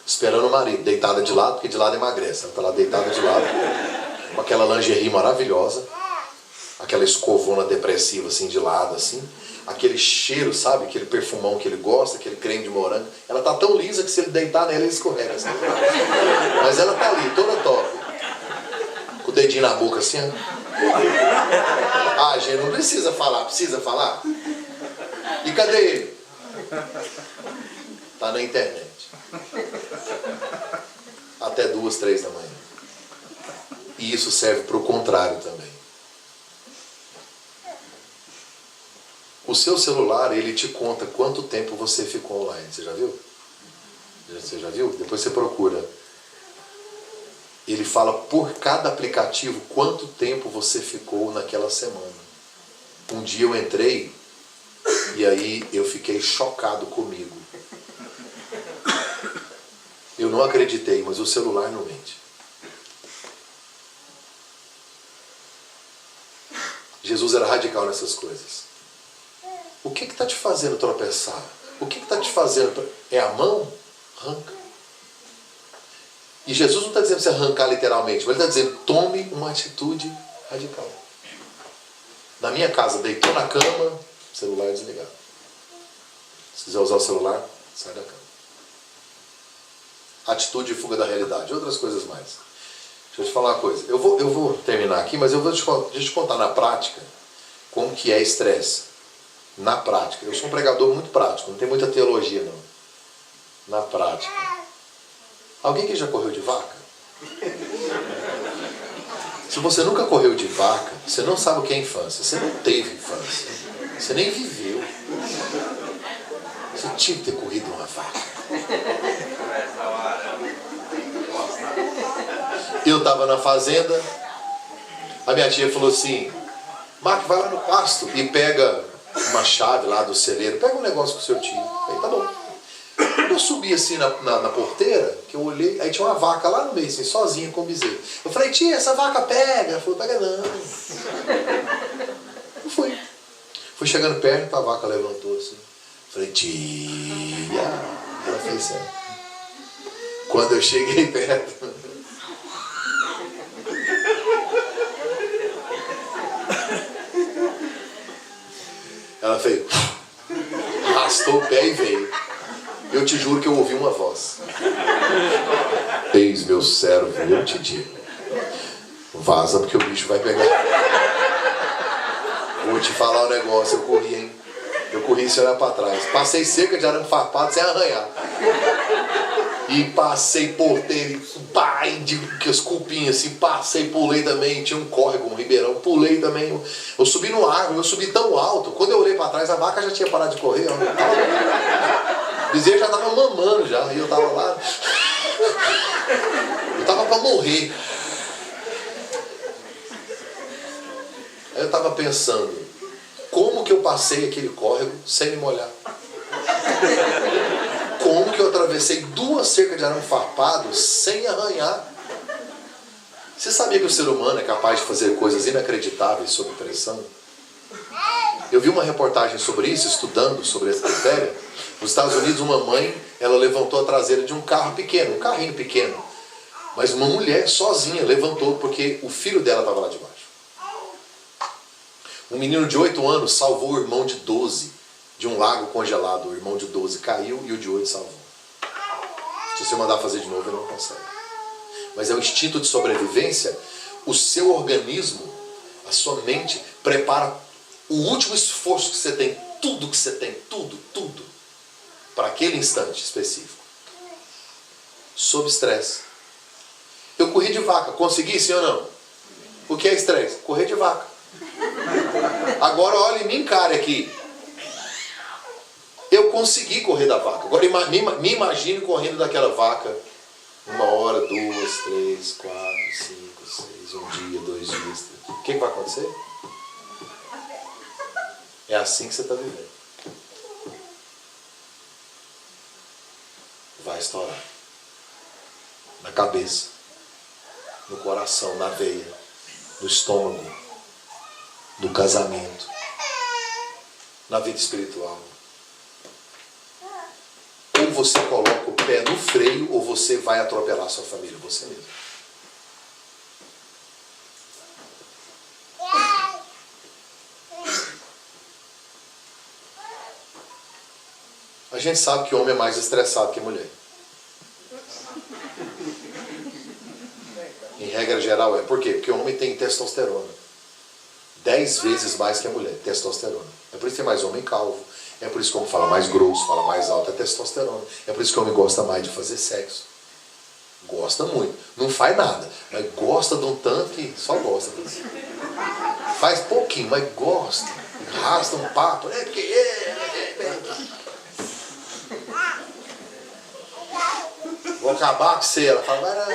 esperando o marido, deitada de lado, porque de lado emagrece. Ela está lá deitada de lado, com aquela lingerie maravilhosa, aquela escovona depressiva assim de lado, assim, aquele cheiro, sabe? Aquele perfumão que ele gosta, aquele creme de morango. Ela está tão lisa que se ele deitar nela, ele escorrega. Assim. Mas ela está ali, toda top. Com o dedinho na boca assim. Ah, gente, não precisa falar. Precisa falar? E cadê ele? Está na internet. Até 2, 3 da manhã. E isso serve para o contrário também. O seu celular, ele te conta quanto tempo você ficou online. Você já viu? Você já viu? Depois você procura. Ele fala por cada aplicativo quanto tempo você ficou naquela semana. Um dia eu entrei e aí eu fiquei chocado comigo. Eu não acreditei, mas o celular não mente. Jesus era radical nessas coisas. O que está te fazendo tropeçar? O que está te fazendo... É a mão? Arranca. E Jesus não está dizendo para você arrancar literalmente, mas ele está dizendo, tome uma atitude radical. Na minha casa, deitou na cama, celular desligado. Se quiser usar o celular, sai da cama. Atitude e fuga da realidade. Outras coisas mais. Deixa eu te falar uma coisa. Eu vou terminar aqui, mas eu vou te contar na prática como que é estresse. Na prática. Eu sou um pregador muito prático, não tem muita teologia não. Na prática. Alguém que já correu de vaca? Se você nunca correu de vaca, você não sabe o que é infância. Você não teve infância. Você nem viveu. Você tinha que ter corrido uma vaca. Eu estava na fazenda, a minha tia falou assim, Marco, vai lá no pasto e pega uma chave lá do celeiro, pega um negócio com o seu tio. Aí, tá bom. Eu subi assim na porteira, que eu olhei, aí tinha uma vaca lá no meio, assim, sozinha com o bezerro. Eu falei, tia, essa vaca pega? Ela falou, pega não. Eu fui. Fui chegando perto, a vaca levantou assim. Falei, tia. Ela fez assim. Quando eu cheguei perto... Ela fez... Arrastou o pé e veio. Eu te juro que eu ouvi uma voz. Eis meu servo, eu te digo. Vaza porque o bicho vai pegar. Vou te falar um negócio, eu corri, hein? Eu corri sem olhar para trás. Passei cerca de arame farpado sem arranhar. E passei porteiro, que as cupinhas assim, passei, pulei também, tinha um córrego, um ribeirão, pulei também. Eu subi no árvore, eu subi tão alto, quando eu olhei para trás, a vaca já tinha parado de correr. O bezerro já estava mamando já, e eu estava lá. Eu estava para morrer. Aí eu estava pensando, como que eu passei aquele córrego sem me molhar? Como que eu atravessei 2 cercas de arame farpado sem arranhar? Você sabia que o ser humano é capaz de fazer coisas inacreditáveis sob pressão? Eu vi uma reportagem sobre isso, estudando sobre essa matéria. Nos Estados Unidos, uma mãe, ela levantou a traseira de um carro pequeno, um carrinho pequeno. Mas uma mulher sozinha levantou porque o filho dela estava lá debaixo. Um menino de 8 anos salvou o irmão de 12 de um lago congelado. O irmão de 12 caiu e o de 8 salvou. Se você mandar fazer de novo, ele não consegue. Mas é o instinto de sobrevivência. O seu organismo, a sua mente, prepara o último esforço que você tem, tudo que você tem, tudo, para aquele instante específico. Sob estresse. Eu corri de vaca, consegui sim ou não? O que é estresse? Correr de vaca. Agora olhe e me encare aqui. Eu consegui correr da vaca. Agora me imagine correndo daquela vaca 1 hora, 2, 3, 4, 5, 6, 1 dia, 2 dias. O que vai acontecer? É assim que você está vivendo. Vai estourar. Na cabeça, no coração, na veia, no estômago, no casamento, na vida espiritual. Ou você coloca o pé no freio, ou você vai atropelar a sua família, você mesmo. A gente sabe que o homem é mais estressado que a mulher. Em regra geral é. Por quê? Porque o homem tem testosterona. 10 vezes mais que a mulher, testosterona. É por isso que tem mais homem calvo. É por isso que o homem fala mais grosso, fala mais alto, é testosterona. É por isso que o homem gosta mais de fazer sexo. Gosta muito. Não faz nada, mas gosta de um tanto que só gosta. Faz pouquinho, mas gosta. Arrasta um papo. Vou acabar com você. Ela fala, vai lá.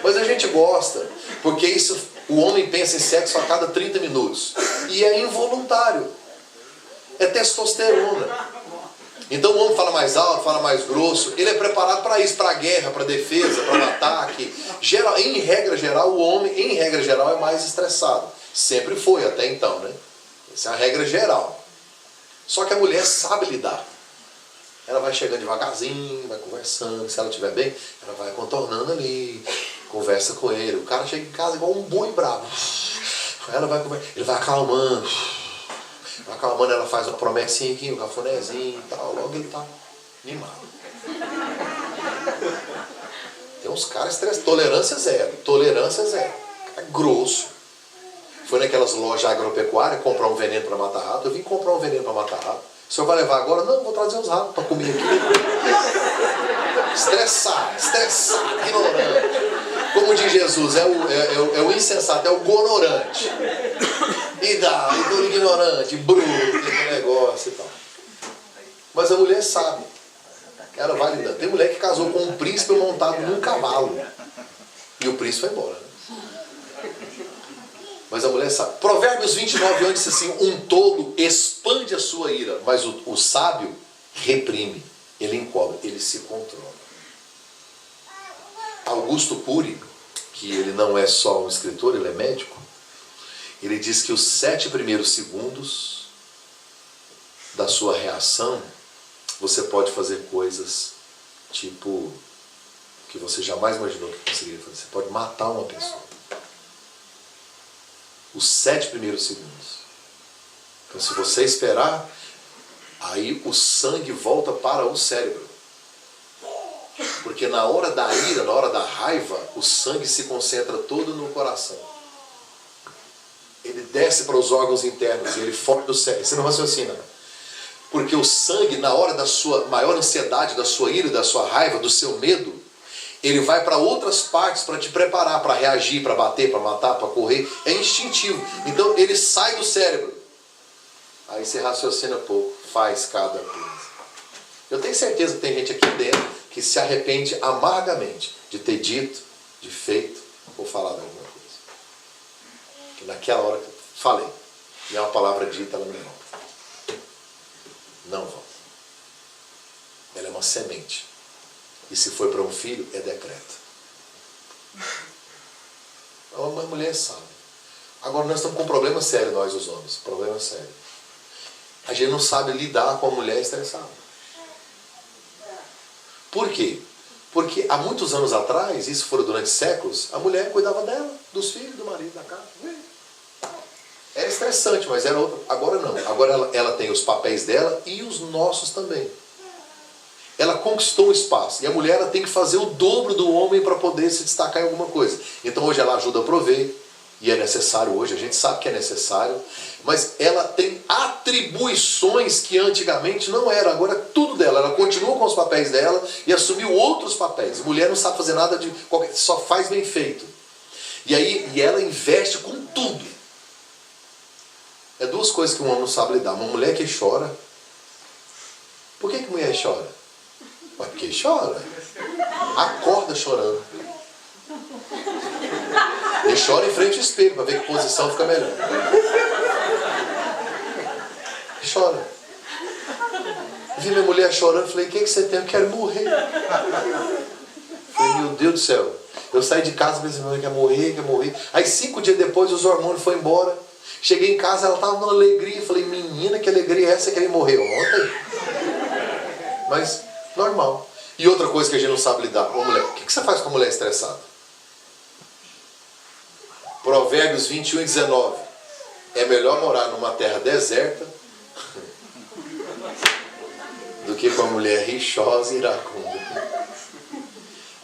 Mas a gente gosta, porque isso, o homem pensa em sexo a cada 30 minutos. E é involuntário. É testosterona. Então o homem fala mais alto, fala mais grosso. Ele é preparado para isso, para a guerra, para a defesa, para o ataque. Em regra geral, o homem, em regra geral, é mais estressado. Sempre foi até então, né? Essa é a regra geral. Só que a mulher sabe lidar. Ela vai chegando devagarzinho, vai conversando. Se ela estiver bem, ela vai contornando ali. Conversa com ele. O cara chega em casa igual um boi bravo. Ela vai conversar. Ele vai acalmando. Acalmando, ela faz uma promessinha aqui, um cafunézinho e tal. Logo ele tá animado. Tem uns caras estressados. Tolerância zero. Tolerância zero. É grosso. Foi naquelas lojas agropecuárias comprar um veneno para matar rato. Eu vim comprar um veneno para matar rato. O senhor vai levar agora? Não, vou trazer uns ratos para comer aqui. Estressado, ignorante. Como diz Jesus, é o insensato, é o gonorante. E do ignorante, bruto, aquele negócio e tal. Mas a mulher sabe. Ela vai lidando. Tem mulher que casou com um príncipe montado num cavalo. E o príncipe foi embora. Né? Mas a mulher sabe. Provérbios 29 anos diz assim, um tolo expande a sua ira, mas o sábio reprime, ele encobre, ele se controla. Augusto Cury, que ele não é só um escritor, ele é médico, ele diz que os 7 primeiros segundos da sua reação, você pode fazer coisas tipo que você jamais imaginou que conseguiria fazer. Você pode matar uma pessoa. Os 7 primeiros segundos. Então, se você esperar, aí o sangue volta para o cérebro. Porque na hora da ira, na hora da raiva, o sangue se concentra todo no coração. Ele desce para os órgãos internos e ele foge do cérebro. Você não raciocina. Porque o sangue, na hora da sua maior ansiedade, da sua ira, da sua raiva, do seu medo, ele vai para outras partes para te preparar, para reagir, para bater, para matar, para correr. É instintivo. Então ele sai do cérebro. Aí você raciocina pouco, faz cada coisa. Eu tenho certeza que tem gente aqui dentro que se arrepende amargamente de ter dito, de feito ou falado alguma coisa. Que naquela hora que eu falei, e é uma palavra dita, ela não volta. Não volta. Ela é uma semente. E se foi para um filho, é decreto. Uma mulher sabe. Agora nós estamos com um problema sério, nós os homens. Problema sério. A gente não sabe lidar com a mulher estressada. Por quê? Porque há muitos anos atrás, isso foram durante séculos, a mulher cuidava dela, dos filhos, do marido, da casa. Era estressante, mas era outra. Agora não. Agora ela tem os papéis dela e os nossos também. Ela conquistou o espaço. E a mulher ela tem que fazer o dobro do homem para poder se destacar em alguma coisa. Então hoje ela ajuda a prover. E é necessário hoje, a gente sabe que é necessário. Mas ela tem atribuições que antigamente não era. Agora é tudo dela. Ela continua com os papéis dela e assumiu outros papéis. Mulher não sabe fazer nada de qualquer, só faz bem feito. E ela investe com tudo. É duas coisas que um homem não sabe lidar. Uma mulher que chora. Por que mulher chora? Porque chora. Acorda chorando. E chora em frente ao espelho para ver que posição fica melhor. Chora. Vi minha mulher chorando, falei, o que você tem? Eu quero morrer. Falei, meu Deus do céu. Eu saí de casa pensando, quer morrer. Aí 5 dias depois os hormônios foram embora. Cheguei em casa, ela estava numa alegria. Falei, menina, que alegria é essa que ele morreu ontem? Mas, normal. E outra coisa que a gente não sabe lidar com a mulher. O que você faz com a mulher estressada? Provérbios 21:19. É melhor morar numa terra deserta do que com a mulher rixosa e iracunda.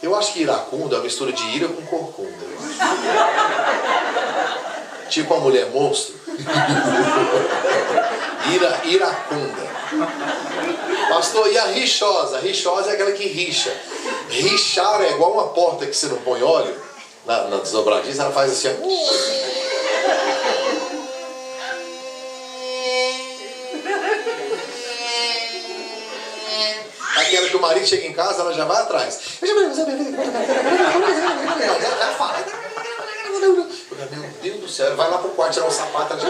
Eu acho que iracunda é uma mistura de ira com corcunda. Tipo a mulher monstro. Iracunda. Pastor, e a rixosa? A rixosa é aquela que rixa. Rixar é igual uma porta que você não põe óleo na desdobradiça, ela faz assim, ó. Aquela que o marido chega em casa, ela já vai atrás. Ela fala. Meu Deus do céu, vai lá pro quarto tirar o sapato, ela já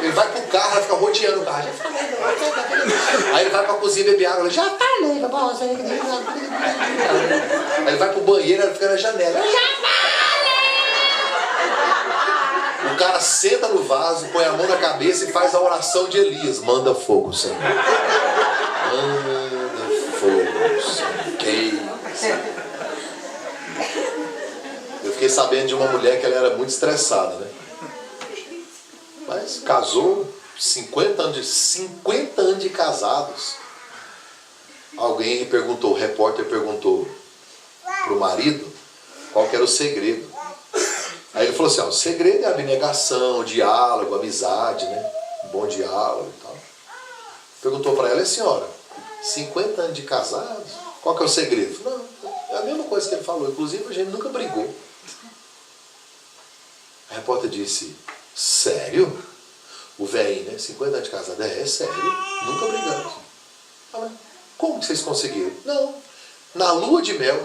ele vai pro carro, ela fica rodeando o carro. Aí ele vai pra cozinha beber água, ela já falei, aí ele vai pro banheiro, ela fica na janela. O cara senta no vaso, põe a mão na cabeça e faz a oração de Elias. Manda fogo, Senhor. Manda fogo, Senhor. Queima, Senhor. Eu fiquei sabendo de uma mulher que ela era muito estressada, né? Mas casou, 50 anos de casados. Alguém perguntou, o repórter perguntou pro marido qual que era o segredo. Aí ele falou assim, o segredo é a abnegação, o diálogo, a amizade, né? Um bom diálogo e tal. Perguntou para ela, senhora, 50 anos de casados, qual que é o segredo? Não, é a mesma coisa que ele falou, inclusive a gente nunca brigou. A repórter disse, sério? O velhinho, né? 50 anos de casado, é sério, nunca brigamos. Como que vocês conseguiram? Não, na lua de mel,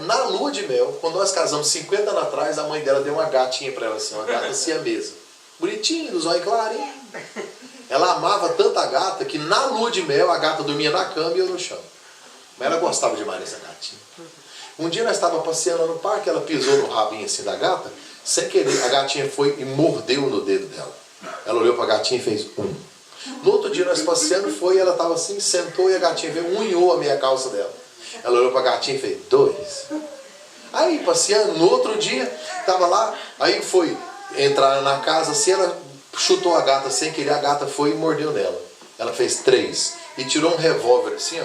quando nós casamos 50 anos atrás, a mãe dela deu uma gatinha para ela, assim, uma gata siamesa. Bonitinha, dos olhos clarinhos. Ela amava tanto a gata que na lua de mel a gata dormia na cama e eu no chão. Mas ela gostava demais dessa gatinha. Um dia nós estávamos passeando no parque, ela pisou no rabinho assim da gata, sem querer, a gatinha foi e mordeu no dedo dela. Ela olhou para a gatinha e fez No outro dia nós passeando, foi, ela estava assim, sentou e a gatinha veio, unhou a meia calça dela. Ela olhou para a gatinha e fez 2. Aí passeando, no outro dia, estava lá, aí foi entrar na casa, assim, ela chutou a gata sem querer, a gata foi e mordeu nela. Ela fez 3. e tirou um revólver assim, ó,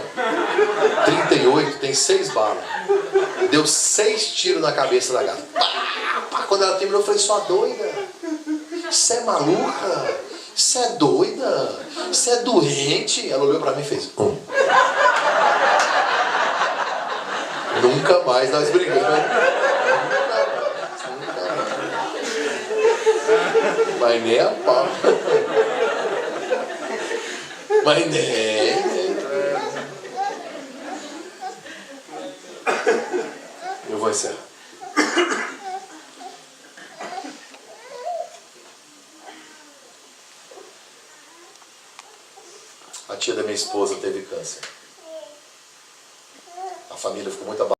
38, tem 6 balas. Deu 6 tiros na cabeça da gata. Pá, pá. Quando ela terminou, eu falei, sua doida? Você é maluca? Você é doida? Você é doente? Ela olhou pra mim e fez, Nunca mais nós brigamos. Nunca mais. Mas nem a pau. Mas nem. Eu vou encerrar. A tia da minha esposa teve câncer. A família ficou muito abalada.